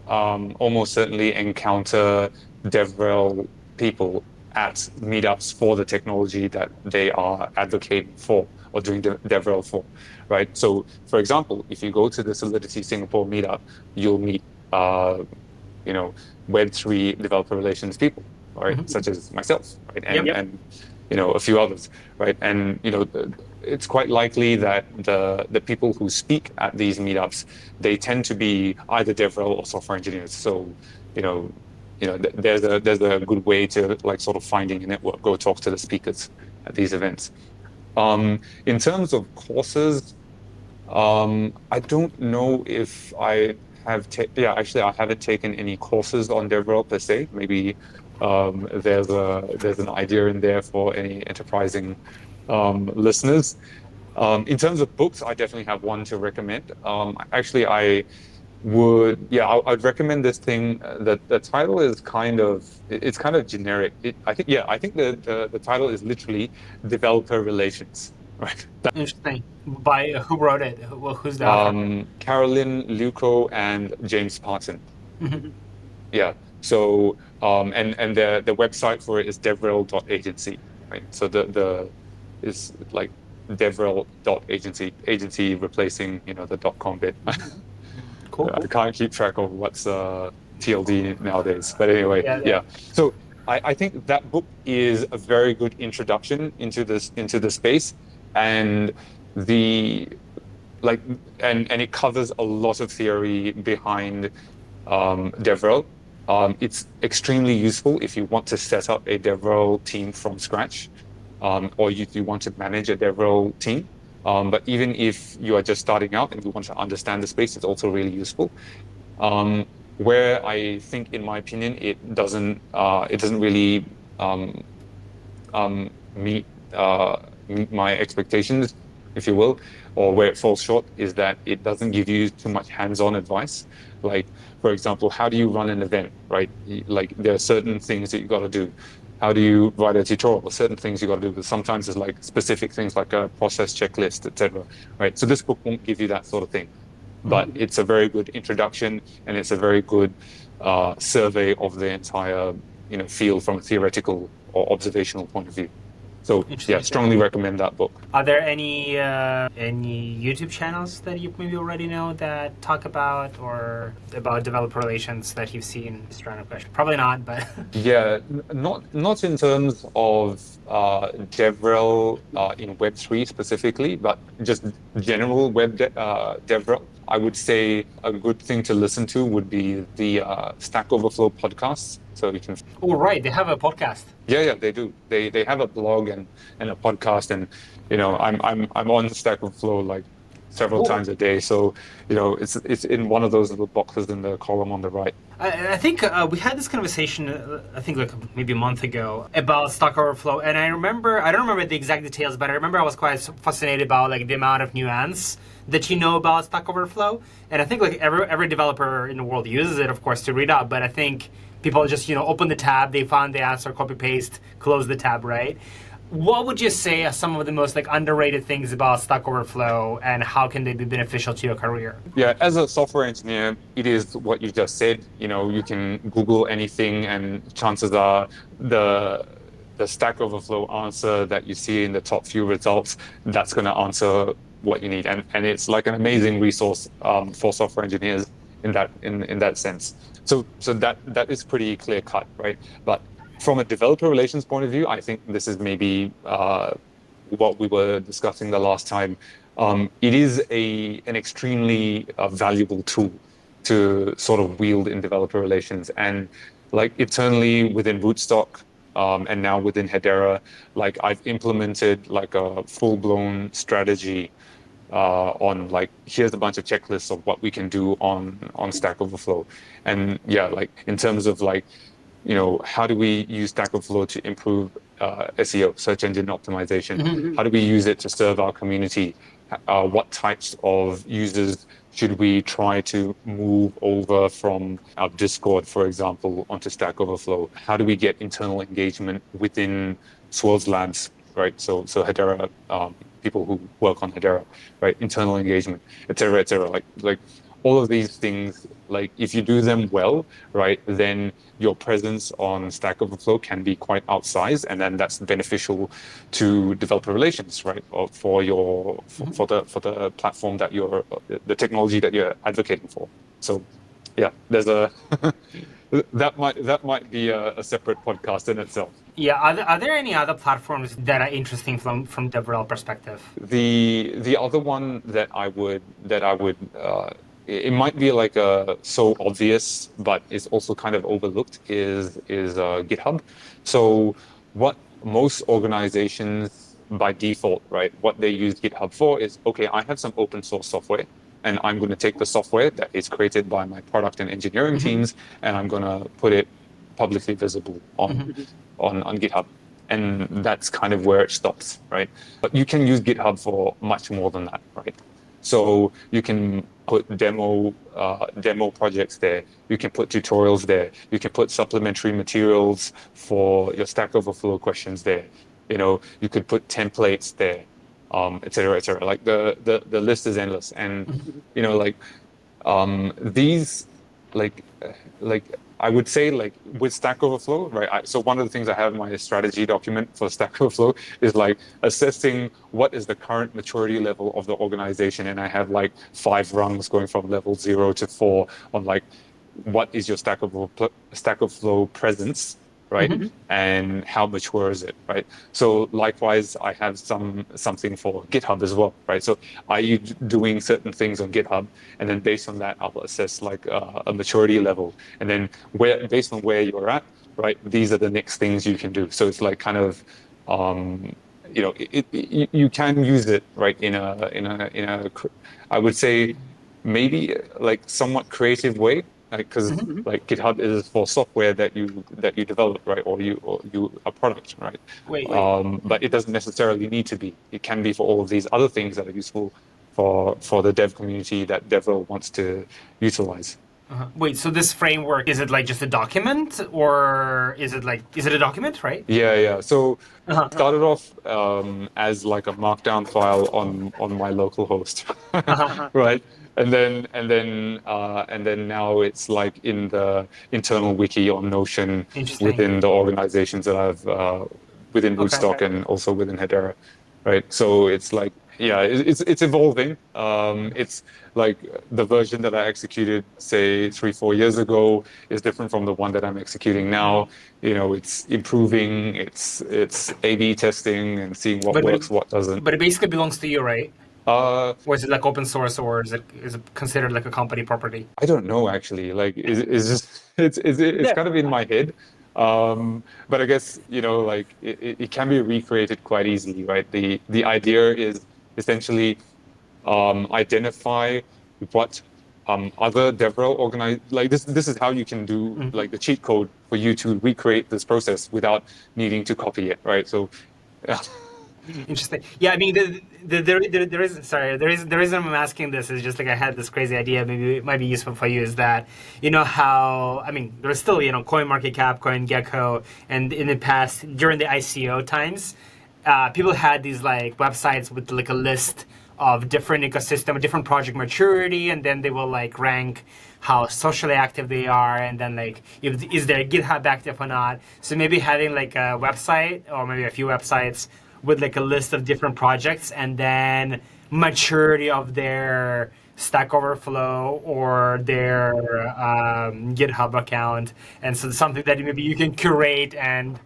almost certainly encounter DevRel people at meetups for the technology that they are advocating for or doing DevRel for, right? So, for example, if you go to the Solidity Singapore meetup, you'll meet, Web3 developer relations people, right? Such as myself, right? And a few others, right? And it's quite likely that the people who speak at these meetups, they tend to be either DevRel or software engineers. So, there's a good way to like sort of finding a network, go talk to the speakers at these events. In terms of courses, I don't know if I have actually I haven't taken any courses on DevRel per se. Maybe there's an idea in there for any enterprising listeners. In terms of books, I definitely have one to recommend. Actually, I'd recommend this thing. The title is kind of generic. I think the title is literally Developer Relations, right? Interesting. By who wrote it? Who's the author? Carolyn Luco and James Parton. Yeah. So and the website for it is devrel.agency, right? So the is like devrel.agency, agency replacing the .com bit. Cool. I can't keep track of what's TLD nowadays, but anyway, yeah. So I think that book is a very good introduction into the space, and and it covers a lot of theory behind DevRel. It's extremely useful if you want to set up a DevRel team from scratch, or if you want to manage a DevRel team. But even if you are just starting out and you want to understand the space, it's also really useful. Where I think, in my opinion, it doesn't really meet my expectations, if you will, or where it falls short is that it doesn't give you too much hands-on advice. Like, for example, how do you run an event, right? Like, there are certain things that you got to do. How do you write a tutorial? Certain things you got to do. But sometimes it's like specific things like a process checklist, etc. Right? So this book won't give you that sort of thing, but it's a very good introduction, and it's a very good survey of the entire field from a theoretical or observational point of view. So yeah, strongly recommend that book. Are there any YouTube channels that you maybe already know that talk about or about developer relations that you've seen? Just random question. Probably not, but yeah, not in terms of DevRel in Web3 specifically, but just general DevRel. I would say a good thing to listen to would be the Stack Overflow podcasts. So you can. Oh, right, they have a podcast. Yeah, they do. They have a blog and a podcast, and I'm on Stack Overflow like several times a day. So it's in one of those little boxes in the column on the right. I think we had this conversation, I think like maybe a month ago, about Stack Overflow, and I don't remember the exact details, but I remember I was quite fascinated about like the amount of nuance that you know about Stack Overflow, and I think like every developer in the world uses it, of course, to read up, but I think people just open the tab, they found the answer, copy paste, close the tab, right? What would you say are some of the most like underrated things about Stack Overflow, and how can they be beneficial to your career? Yeah, as a software engineer, it is what you just said. You can Google anything, and chances are the Stack Overflow answer that you see in the top few results, that's going to answer what you need, and it's like an amazing resource for software engineers in that sense. So that is pretty clear cut, right? But from a developer relations point of view, I think this is maybe what we were discussing the last time. It is an extremely valuable tool to sort of wield in developer relations, and like internally within Rootstock and now within Hedera, like I've implemented like a full-blown strategy on like, here's a bunch of checklists of what we can do on Stack Overflow. And yeah, like in terms of like, how do we use Stack Overflow to improve SEO, search engine optimization? How do we use it to serve our community? What types of users should we try to move over from our Discord, for example, onto Stack Overflow? How do we get internal engagement within Swirls Labs, right? So Hedera, people who work on Hedera, right? Internal engagement, et cetera, like all of these things, like if you do them well, right, then your presence on Stack Overflow can be quite outsized, and then that's beneficial to developer relations, right, or for the platform that the technology that you're advocating for. So, yeah, there's that might be a separate podcast in itself. Yeah, are there any other platforms that are interesting from DevRel perspective? The other one that I would it might be like so obvious, but it's also kind of overlooked is GitHub. So what most organizations by default, right, what they use GitHub for is, okay, I have some open source software, and I'm going to take the software that is created by my product and engineering teams, and I'm going to put it publicly visible on GitHub. And that's kind of where it stops, right? But you can use GitHub for much more than that, right? So you can put demo projects there. You can put tutorials there. You can put supplementary materials for your Stack Overflow questions there. You could put templates there, et cetera, et cetera. Like the list is endless. And, these, like I would say, like with Stack Overflow, right? So one of the things I have in my strategy document for Stack Overflow is like assessing what is the current maturity level of the organization, and I have like 5 rungs going from level 0 to 4 on like what is your Stack Overflow presence right? And how mature is it, right? So likewise, I have something for GitHub as well, right? So are you doing certain things on GitHub, and then based on that, I'll assess like a maturity level, and then based on where you're at, right? These are the next things you can do. So it's like kind of, you can use it, right, in a I would say maybe like somewhat creative way, like because like GitHub is for software that you develop, right, or you a product, right? Wait. But it doesn't necessarily need to be. It can be for all of these other things that are useful for the dev community that DevRel wants to utilize. Wait, so this framework, is it like just a document, or is it a document, right? Yeah. So started off as like a markdown file on my local host, right? And then now it's like in the internal wiki on Notion within the organizations that I've within Rootstock and also within Hedera, right? So it's like, yeah, it's evolving. It's like the version that I executed, say 3-4 years ago, is different from the one that I'm executing now. It's improving. It's A/B testing and seeing what works, what doesn't. But it basically belongs to you, right? Or is it like open source, or is it considered like a company property? I don't know actually. Like it's kind of in my head. But I guess like it can be recreated quite easily, right? The idea is essentially identify what other DevRel organize, like this is how you can do like the cheat code for you to recreate this process without needing to copy it, right? So Interesting. Yeah, I mean, the reason I'm asking this is just like I had this crazy idea. Maybe it might be useful for you. Is that how, I mean, there's still CoinMarketCap, CoinGecko, and in the past during the ICO times, people had these like websites with like a list of different ecosystem, different project maturity, and then they will like rank how socially active they are, and then like is their GitHub active or not. So maybe having like a website or maybe a few websites with like a list of different projects, and then maturity of their Stack Overflow or their GitHub account, and so something that maybe you can curate and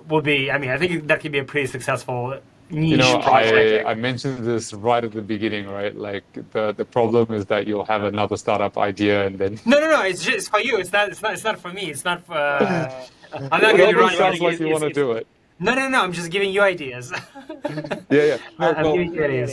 will be. I mean, I think that could be a pretty successful niche project. I mentioned this right at the beginning, right? Like the problem is that you'll have another startup idea and then no. It's just for you. It's not for me. It's not for. I'm not going to run. Sounds like you want to do it. No. I'm just giving you ideas. Yeah. No, I'm giving you ideas.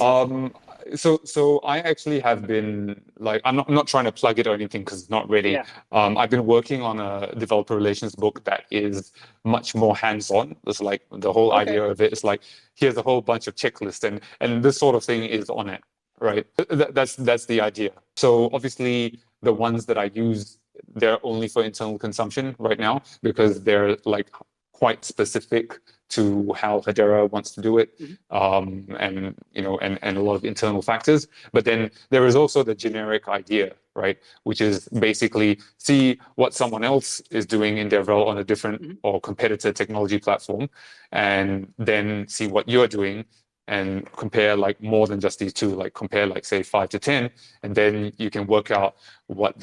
So I actually have been like, I'm not trying to plug it or anything because it's not really. Yeah. I've been working on a developer relations book that is much more hands-on. It's like the whole idea of it is like, here's a whole bunch of checklists and this sort of thing is on it, right? That's the idea. So obviously the ones that I use, they're only for internal consumption right now because they're like quite specific to how Hedera wants to do it, and a lot of internal factors. But then there is also the generic idea, right, which is basically see what someone else is doing in DevRel on a different or competitor technology platform, and then see what you're doing and compare like more than just these two, like compare like say 5 to 10, and then you can work out what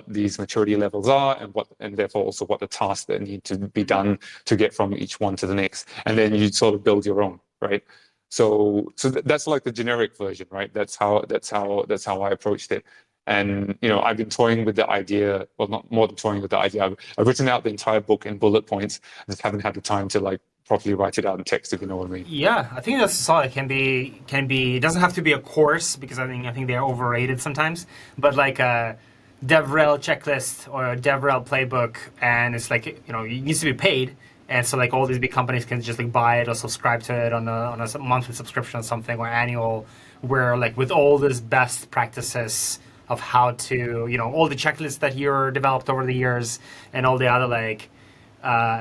these maturity levels are and therefore also what the tasks that need to be done to get from each one to the next, and then you sort of build your own, right? So that's like the generic version, right? That's how I approached it. And I've been toying with the idea, well, not more than toying with the idea. I've written out the entire book in bullet points. I just haven't had the time to like properly write it out in text, if you know what I mean. Yeah, I think that's solid. Can be. It doesn't have to be a course because I think they're overrated sometimes. But like a DevRel checklist or a DevRel playbook, and it's like it needs to be paid, and so like all these big companies can just like buy it or subscribe to it on a monthly subscription or something, or annual, where like with all these best practices of how to all the checklists that you're developed over the years and all the other like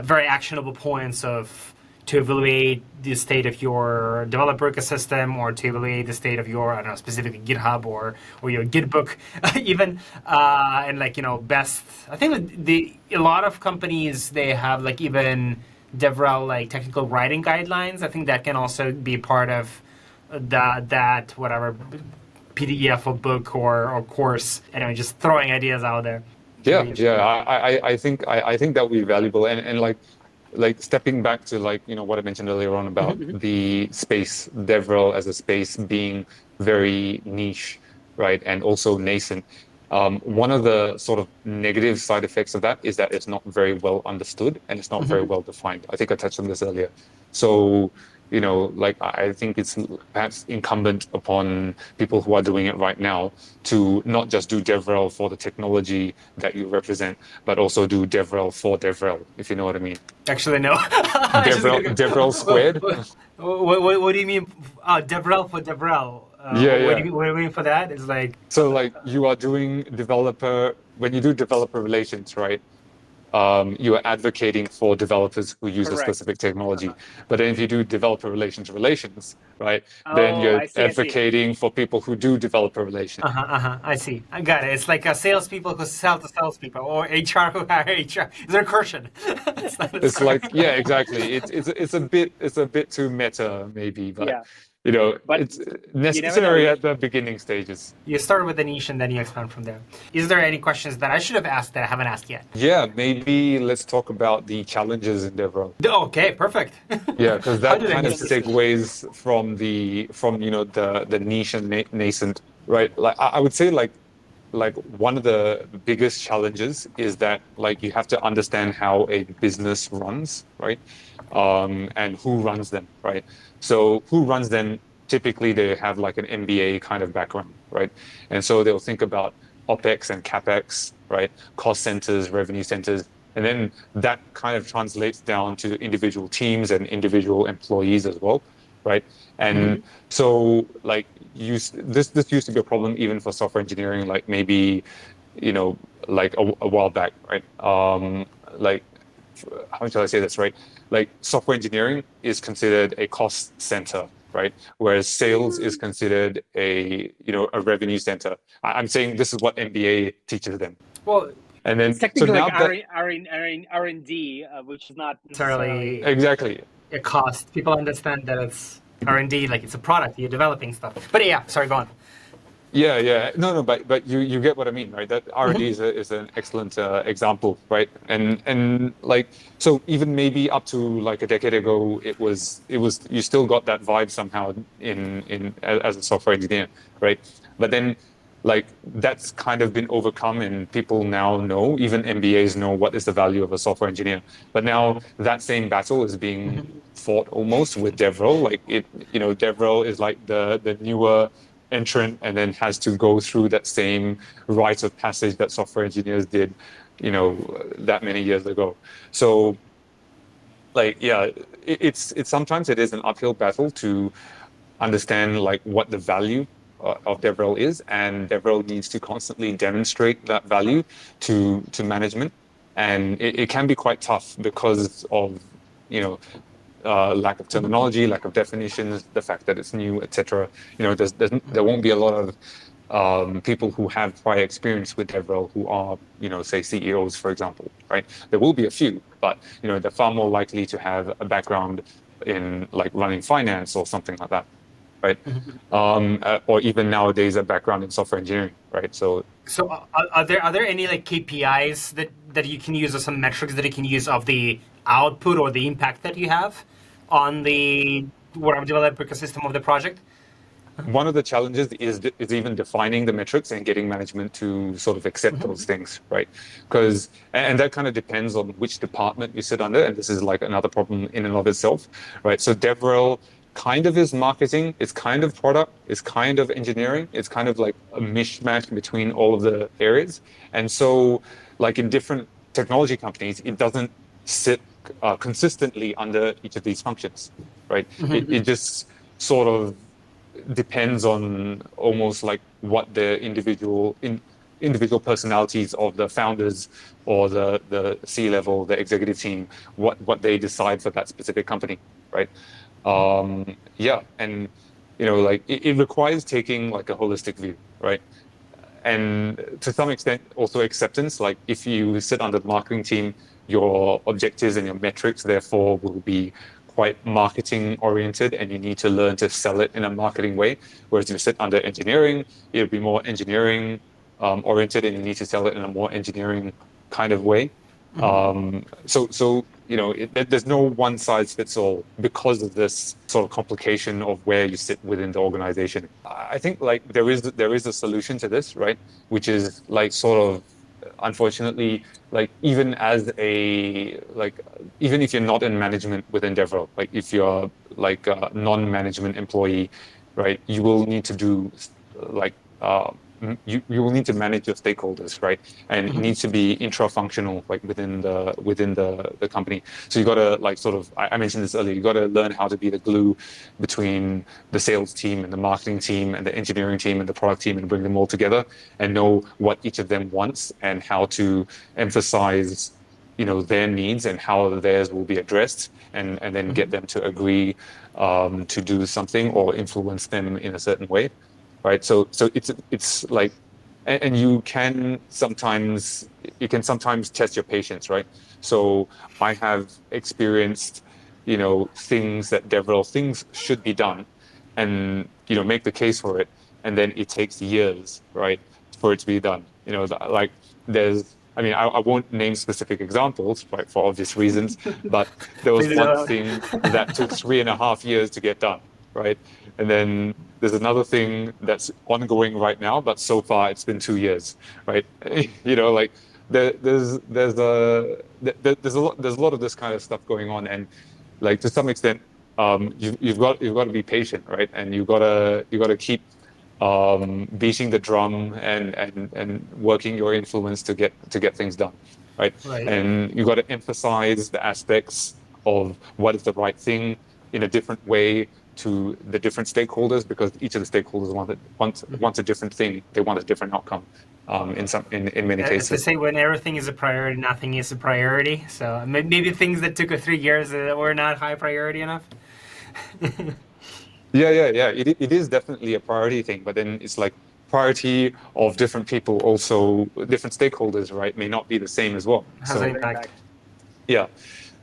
very actionable points to evaluate the state of your developer ecosystem, or to evaluate the state of your, I don't know, specifically GitHub or your Gitbook, even, and like best. I think a lot of companies, they have like even DevRel like technical writing guidelines. I think that can also be part of that whatever PDF or book or course. Anyway, just throwing ideas out there. Yeah. I think that would be valuable, and like like stepping back to like, what I mentioned earlier on about the space, DevRel as a space being very niche, right? And also nascent. One of the sort of negative side effects of that is that it's not very well understood and it's not very well defined. I think I touched on this earlier. So, like I think it's perhaps incumbent upon people who are doing it right now to not just do DevRel for the technology that you represent, but also do DevRel for DevRel, if you know what I mean. Actually, no. DevRel squared. What do you mean? DevRel for DevRel. Yeah, What yeah. do you mean for that? It's like So like you are doing when you do developer relations, right? You are advocating for developers who use a specific technology. But then if you do developer relations, right, then you're advocating for people who do developer relations. I see. I got it. It's like salespeople who sell to salespeople, or HR who hire HR. It's a recursion. It's like, yeah, exactly. It's a bit too meta, maybe, but But it's necessary at the beginning stages. You start with the niche and then you expand from there. Is there any questions that I should have asked that I haven't asked yet? Yeah, maybe let's talk about the challenges in DevRel. Okay, perfect. Yeah, because that kind of segues from the niche and nascent, right? Like I would say like one of the biggest challenges is that like you have to understand how a business runs, right? And who runs them, right? So who runs them, typically they have like an MBA kind of background, right? And so they'll think about OPEX and CapEx, right? Cost centers, revenue centers. And then that kind of translates down to individual teams and individual employees as well, right? And so like this used to be a problem even for software engineering, like maybe, like a while back, right? Like, how shall I say this, right? Like software engineering is considered a cost center, right? Whereas sales is considered a revenue center. I'm saying this is what MBA teaches them. Well, and then it's technically like R&D, which is not necessarily exactly a cost. People understand that it's R&D, like it's a product, you're developing stuff. But yeah, sorry, go on. Yeah. No, but you get what I mean, right? That R&D is an excellent example, right? And like, so even maybe up to like a decade ago, it was you still got that vibe somehow in as a software engineer, right? But then like that's kind of been overcome and people now know, even MBAs know what is the value of a software engineer. But now that same battle is being fought almost with DevRel. Like DevRel is like the newer entrant and then has to go through that same rite of passage that software engineers did, that many years ago. So like, yeah, it's sometimes it is an uphill battle to understand like what the value of DevRel is, and DevRel needs to constantly demonstrate that value to management. And it can be quite tough because of, lack of terminology, lack of definitions, the fact that it's new, etc. There won't be a lot of people who have prior experience with DevRel who are, say CEOs, for example, right? There will be a few, but they're far more likely to have a background in like running finance or something like that, right? Or even nowadays a background in software engineering, right? So are there any like KPIs that you can use, or some metrics that you can use of the output or the impact that you have on the web developer ecosystem of the project? One of the challenges is even defining the metrics and getting management to sort of accept those things, right? Because, and that kind of depends on which department you sit under, and this is like another problem in and of itself, right? So DevRel kind of is marketing, it's kind of product, it's kind of engineering, it's kind of like a mishmash between all of the areas. And so like in different technology companies, it doesn't sit consistently under each of these functions, right? It just sort of depends on almost like what the individual personalities of the founders or the C-level, the executive team, what they decide for that specific company, right? And like it requires taking like a holistic view, right? And to some extent also acceptance. Like if you sit under the marketing team, your objectives and your metrics therefore will be quite marketing oriented, and you need to learn to sell it in a marketing way. Whereas you sit under engineering, it'll be more engineering oriented, and you need to sell it in a more engineering kind of way. So there's no one size fits all because of this sort of complication of where you sit within the organization. I think like there is a solution to this, right? Which is like sort of, unfortunately, like even if you're not in management within DevRel, like if you're like a non-management employee, right, you will need to do like you will need to manage your stakeholders, right? And it needs to be intra-functional, like within the company. So you got to like sort of, I mentioned this earlier, you got to learn how to be the glue between the sales team and the marketing team and the engineering team and the product team, and bring them all together and know what each of them wants and how to emphasize their needs and how theirs will be addressed, and then get them to agree to do something or influence them in a certain way. Right, so it's like, and you can sometimes test your patience, right? So I have experienced, things that DevRel things should be done, and make the case for it, and then it takes years, right, for it to be done. Like I won't name specific examples, right, for obvious reasons, but there was one thing that took 3.5 years to get done, right? And then there's another thing that's ongoing right now, but so far it's been 2 years, right? Like there's a lot of this kind of stuff going on, and like to some extent, you've got to be patient, right? And you got to keep beating the drum and working your influence to get things done, right? And you got to emphasize the aspects of what is the right thing in a different way to the different stakeholders, because each of the stakeholders wants a different thing. They want a different outcome. In many cases, to say when everything is a priority, nothing is a priority. So maybe things that took 3 years were not high priority enough. Yeah. It is definitely a priority thing, but then it's like priority of different people, also different stakeholders, right, may not be the same as well. How's that impact? Yeah.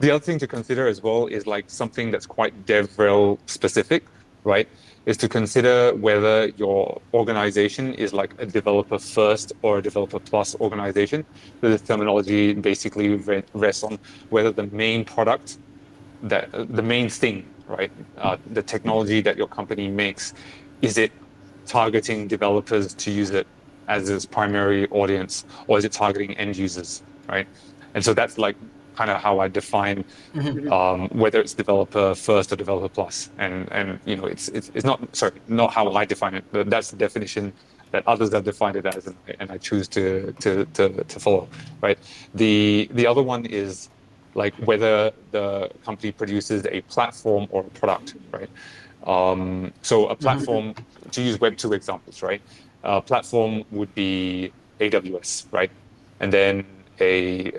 The other thing to consider as well is like something that's quite DevRel specific, right? Is to consider whether your organization is like a developer first or a developer plus organization. The terminology basically rests on whether the main product, the main thing, right? The technology that your company makes, is it targeting developers to use it as its primary audience, or is it targeting end users, right? And so that's like kind of how I define whether it's developer first or developer plus, and it's not how I define it, but that's the definition that others have defined it as, and I choose to follow, right? The other one is like whether the company produces a platform or a product, right? So a platform, to use Web2 examples, right? A platform would be AWS, right? And then a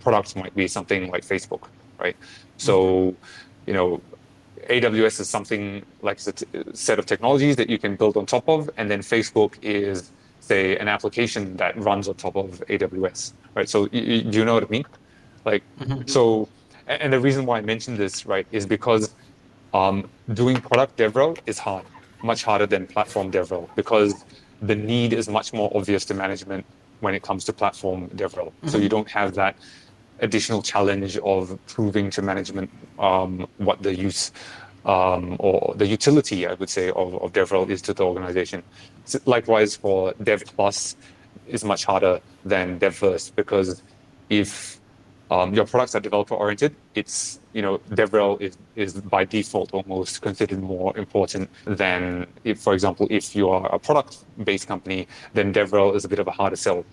product might be something like Facebook, right? So, AWS is something like a set of technologies that you can build on top of, and then Facebook is, say, an application that runs on top of AWS, right? So do you know what I mean? Like, so, and the reason why I mentioned this, right, is because doing product DevRel is hard, much harder than platform DevRel, because the need is much more obvious to management when it comes to platform DevRel. So you don't have that additional challenge of proving to management what the use or the utility, I would say, of DevRel is to the organization. So likewise, for Dev Plus is much harder than Dev First, because if your products are developer oriented, it's, DevRel is by default almost considered more important than if, for example, if you are a product based company, then DevRel is a bit of a harder sell.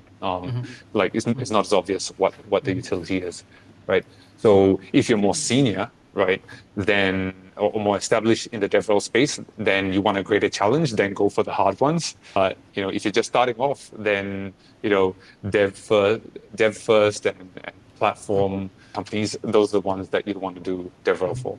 Like it's not as obvious what the utility is, right? So if you're more senior, right, then or more established in the DevRel space, then you want a greater challenge, then go for the hard ones. But if you're just starting off, then Dev first and platform companies, those are the ones that you'd want to do DevRel for.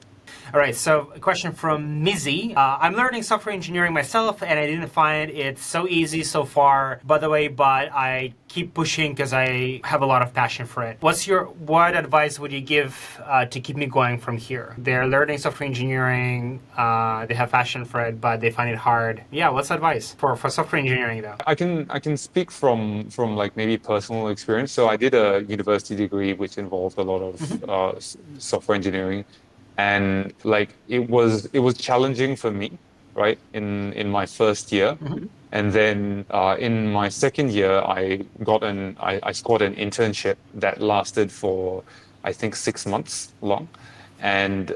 All right, so a question from Mizzy. I'm learning software engineering myself, and I didn't find it so easy so far, by the way, but I keep pushing because I have a lot of passion for it. What advice would you give to keep me going from here? They're learning software engineering, they have passion for it, but they find it hard. Yeah, what's advice for software engineering though? I can speak from like maybe personal experience. So I did a university degree which involved a lot of software engineering, and like it was challenging for me, right, in my first year. And then in my second year I scored an internship that lasted for I think 6 months long, and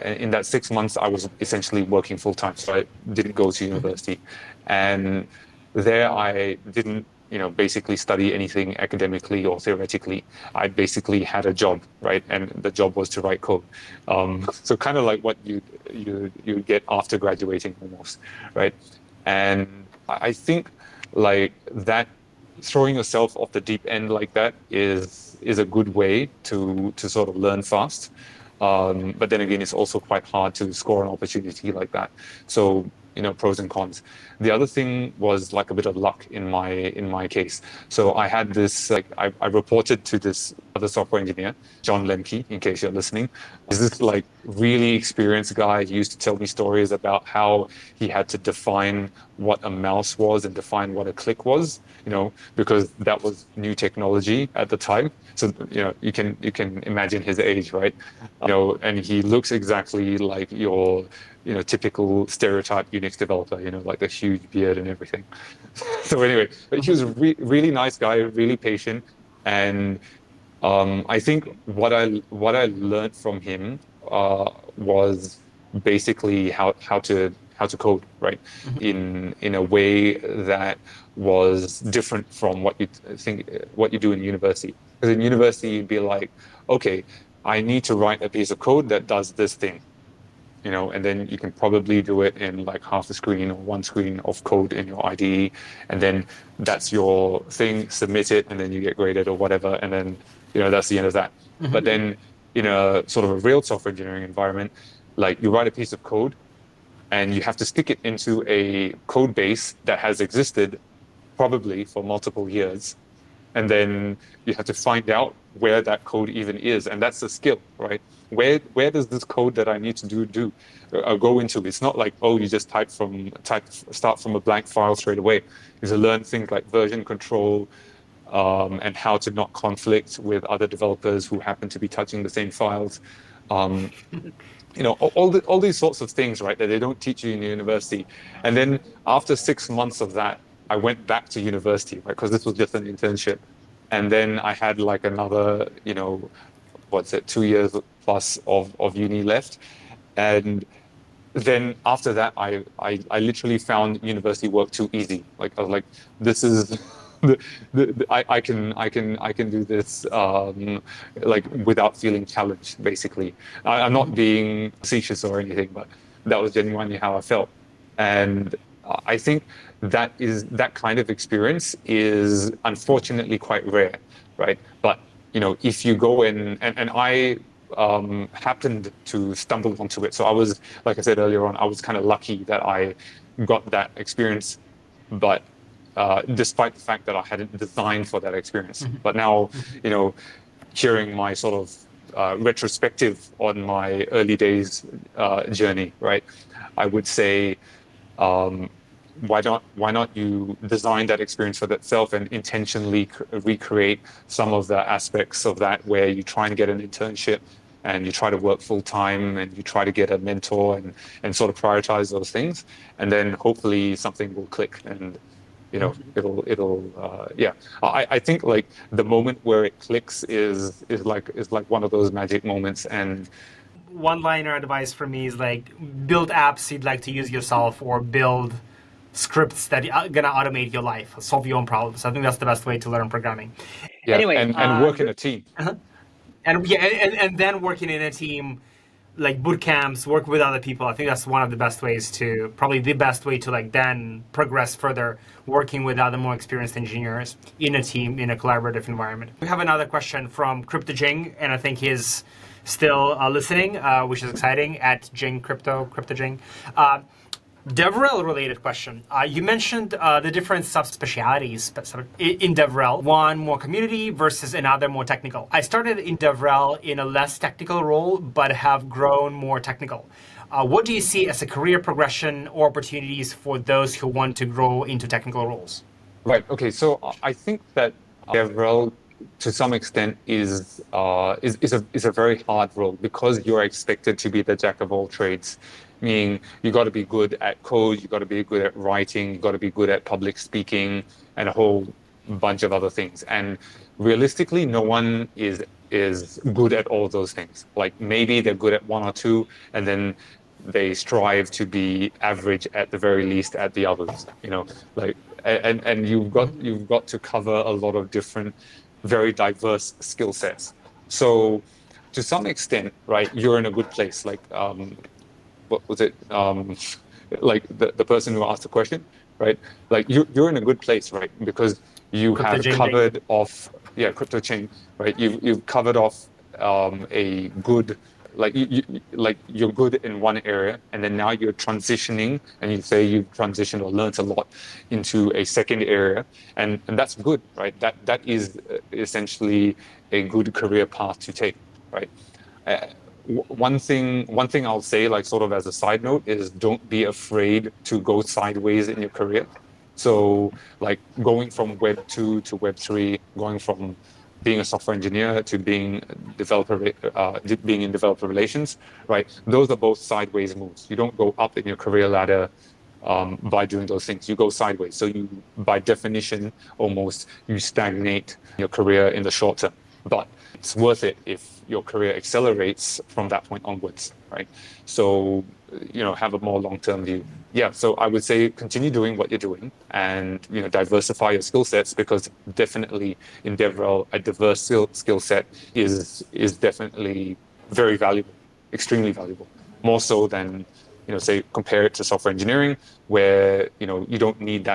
in that 6 months I was essentially working full time, so I didn't go to university. And there I didn't basically study anything academically or theoretically. I basically had a job, right? And the job was to write code. So kind of like what you get after graduating almost, right? And I think like that, throwing yourself off the deep end like that is a good way to sort of learn fast. But then again, it's also quite hard to score an opportunity like that. So pros and cons. The other thing was like a bit of luck in my case. So I had this, like I reported to this other software engineer, John Lemke, in case you're listening. He's this like really experienced guy. He used to tell me stories about how he had to define what a mouse was and define what a click was, because that was new technology at the time. So you can imagine his age, right? And he looks exactly like your typical stereotype Unix developer, like the huge beard and everything. So anyway, but he was a really nice guy, really patient, and I think what I learned from him was basically how to code, right, in a way that was different from what you do in university. Because in university you'd be like, okay, I need to write a piece of code that does this thing. And then you can probably do it in like half a screen or one screen of code in your IDE, and then that's your thing, submit it, and then you get graded or whatever, and then that's the end of that. But then in a sort of a real software engineering environment, like you write a piece of code and you have to stick it into a code base that has existed probably for multiple years, and then you have to find out where that code even is, and that's a skill, right? Where does this code that I need to do go into? It's not like, you just start from a blank file straight away. You have to learn things like version control, and how to not conflict with other developers who happen to be touching the same files. All these sorts of things, right, that they don't teach you in university. And then after 6 months of that, I went back to university, right, because this was just an internship. And then I had like another, 2 years plus of uni left. And then after that, I literally found university work too easy. Like I was like, this is, I can do this like without feeling challenged, basically. I'm not being facetious or anything, but that was genuinely how I felt. And I think that kind of experience is unfortunately quite rare, right? But if you go in, and I happened to stumble onto it. So I was, like I said earlier on, I was kind of lucky that I got that experience, but despite the fact that I hadn't designed for that experience. But now, hearing my sort of retrospective on my early days journey, right, I would say, why not you design that experience for itself and intentionally recreate some of the aspects of that, where you try and get an internship and you try to work full time and you try to get a mentor and sort of prioritize those things, and then hopefully something will click and it'll yeah. I think like the moment where it clicks is like one of those magic moments. And one-liner advice for me is like, build apps you'd like to use yourself, or build scripts that are gonna automate your life, solve your own problems. I think that's the best way to learn programming. Yeah, Anyway, and work in a team. And then working in a team, like boot camps, work with other people. I think that's one of the best ways to, probably the best way to like then progress further, working with other more experienced engineers in a team, in a collaborative environment. We have another question from CryptoJing, and I think his still listening, which is exciting, at Jing Crypto, CryptoJing. DevRel related question. You mentioned the different subspecialities in DevRel. One more community versus another more technical. I started in DevRel in a less technical role, but have grown more technical. What do you see as a career progression or opportunities for those who want to grow into technical roles? Right. Okay. So I think that DevRel, to some extent, is a very hard role because you're expected to be the jack of all trades. Meaning you got to be good at code, you got to be good at writing, you got to be good at public speaking, and a whole bunch of other things. And realistically, no one is good at all those things. Like maybe they're good at one or two, and then they strive to be average at the very least at the others. Like and you've got to cover a lot of different, very diverse skill sets. So to some extent, right, you're in a good place. Like what was it? Like the person who asked the question, right? Like you're in a good place, right? Because you have covered off, crypto chain, right? You've covered off a good, like you're good in one area, and then now you're transitioning, and you say you've transitioned or learned a lot into a second area, and that's good, right? That is essentially a good career path to take, right? One thing I'll say, like sort of as a side note, is don't be afraid to go sideways in your career. So like going from Web 2 to Web 3, going from being a software engineer to being in developer relations, right? Those are both sideways moves. You don't go up in your career ladder by doing those things. You go sideways. So you, by definition, almost you stagnate your career in the short term. But it's worth it if your career accelerates from that point onwards, right? So, have a more long-term view. Yeah, so I would say continue doing what you're doing and, diversify your skill sets, because definitely in DevRel, a diverse skill set is definitely very valuable, extremely valuable, more so than, say, compare it to software engineering, where, you don't need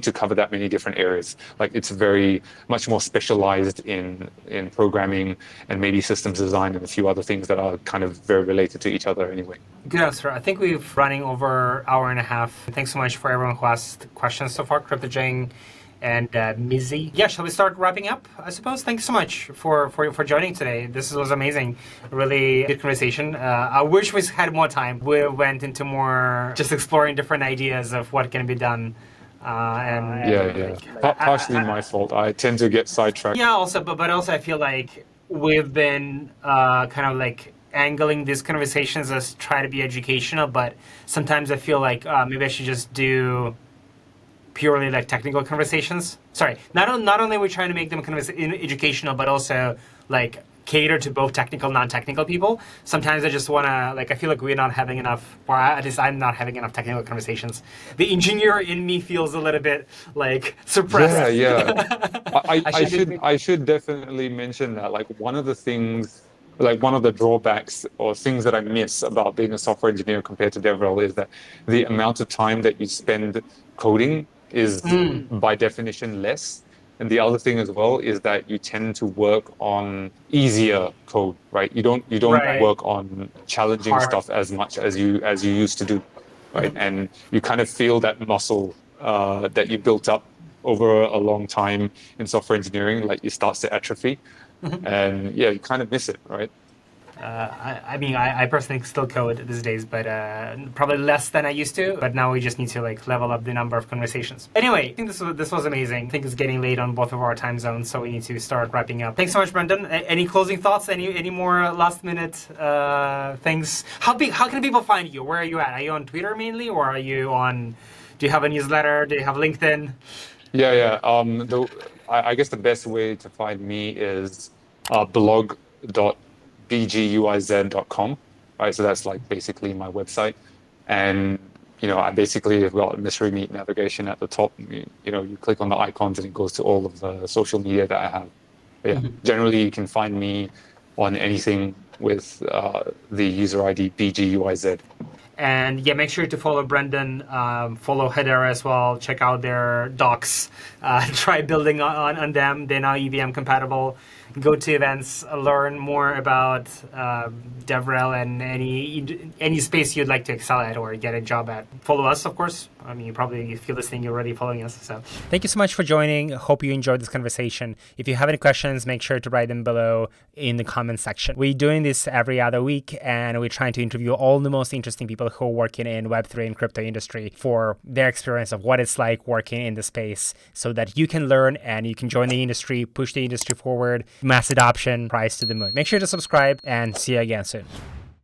to cover that many different areas. Like it's very much more specialized in programming and maybe systems design and a few other things that are kind of very related to each other anyway. Good answer. I think we've running over an hour and a half. Thanks so much for everyone who asked questions so far, CryptoJang and Mizzy. Yeah, shall we start wrapping up, I suppose? Thanks so much for joining today. This was amazing. Really good conversation. I wish we had more time. We went into more just exploring different ideas of what can be done. Partially my fault. I tend to get sidetracked. Yeah, also, but also I feel like we've been kind of like angling these conversations as try to be educational, but sometimes I feel like maybe I should just do purely like technical conversations. Sorry, not only are we trying to make them kind of educational, but also like cater to both technical, non-technical people. Sometimes I just want to, like, I feel like we're not having enough, or at least I'm not having enough technical conversations. The engineer in me feels a little bit like suppressed. I should definitely mention that, like, one of the things, like one of the drawbacks or things that I miss about being a software engineer compared to DevRel is that the amount of time that you spend coding is by definition less. And the other thing as well is that you tend to work on easier code, right? You don't work on challenging stuff as much as you used to do, right? And you kind of feel that muscle that you built up over a long time in software engineering, like it starts to atrophy, and you kind of miss it, right? I personally still code these days, but probably less than I used to. But now we just need to like level up the number of conversations. Anyway, I think this was amazing. I think it's getting late on both of our time zones, so we need to start wrapping up. Thanks so much, Brendan. Any closing thoughts? Any more last minute things? How can people find you? Where are you at? Are you on Twitter mainly, or are you on? Do you have a newsletter? Do you have LinkedIn? I guess the best way to find me is blog.bguiz.com, right? So that's like basically my website, and I basically have got mystery meat navigation at the top. You click on the icons and it goes to all of the social media that I have. But generally you can find me on anything with the user ID BGUIZ. And make sure to follow Brendan, follow Hedera as well, check out their docs, try building on them. They're now EVM compatible. go to events, learn more about DevRel and any space you'd like to excel at or get a job at. Follow us, of course. I mean, if you're listening, you're already following us. So thank you so much for joining. Hope you enjoyed this conversation. If you have any questions, make sure to write them below in the comments section. We're doing this every other week, and we're trying to interview all the most interesting people who are working in Web3 and crypto industry for their experience of what it's like working in the space so that you can learn and you can join the industry, push the industry forward, mass adoption, price to the moon. Make sure to subscribe and see you again soon.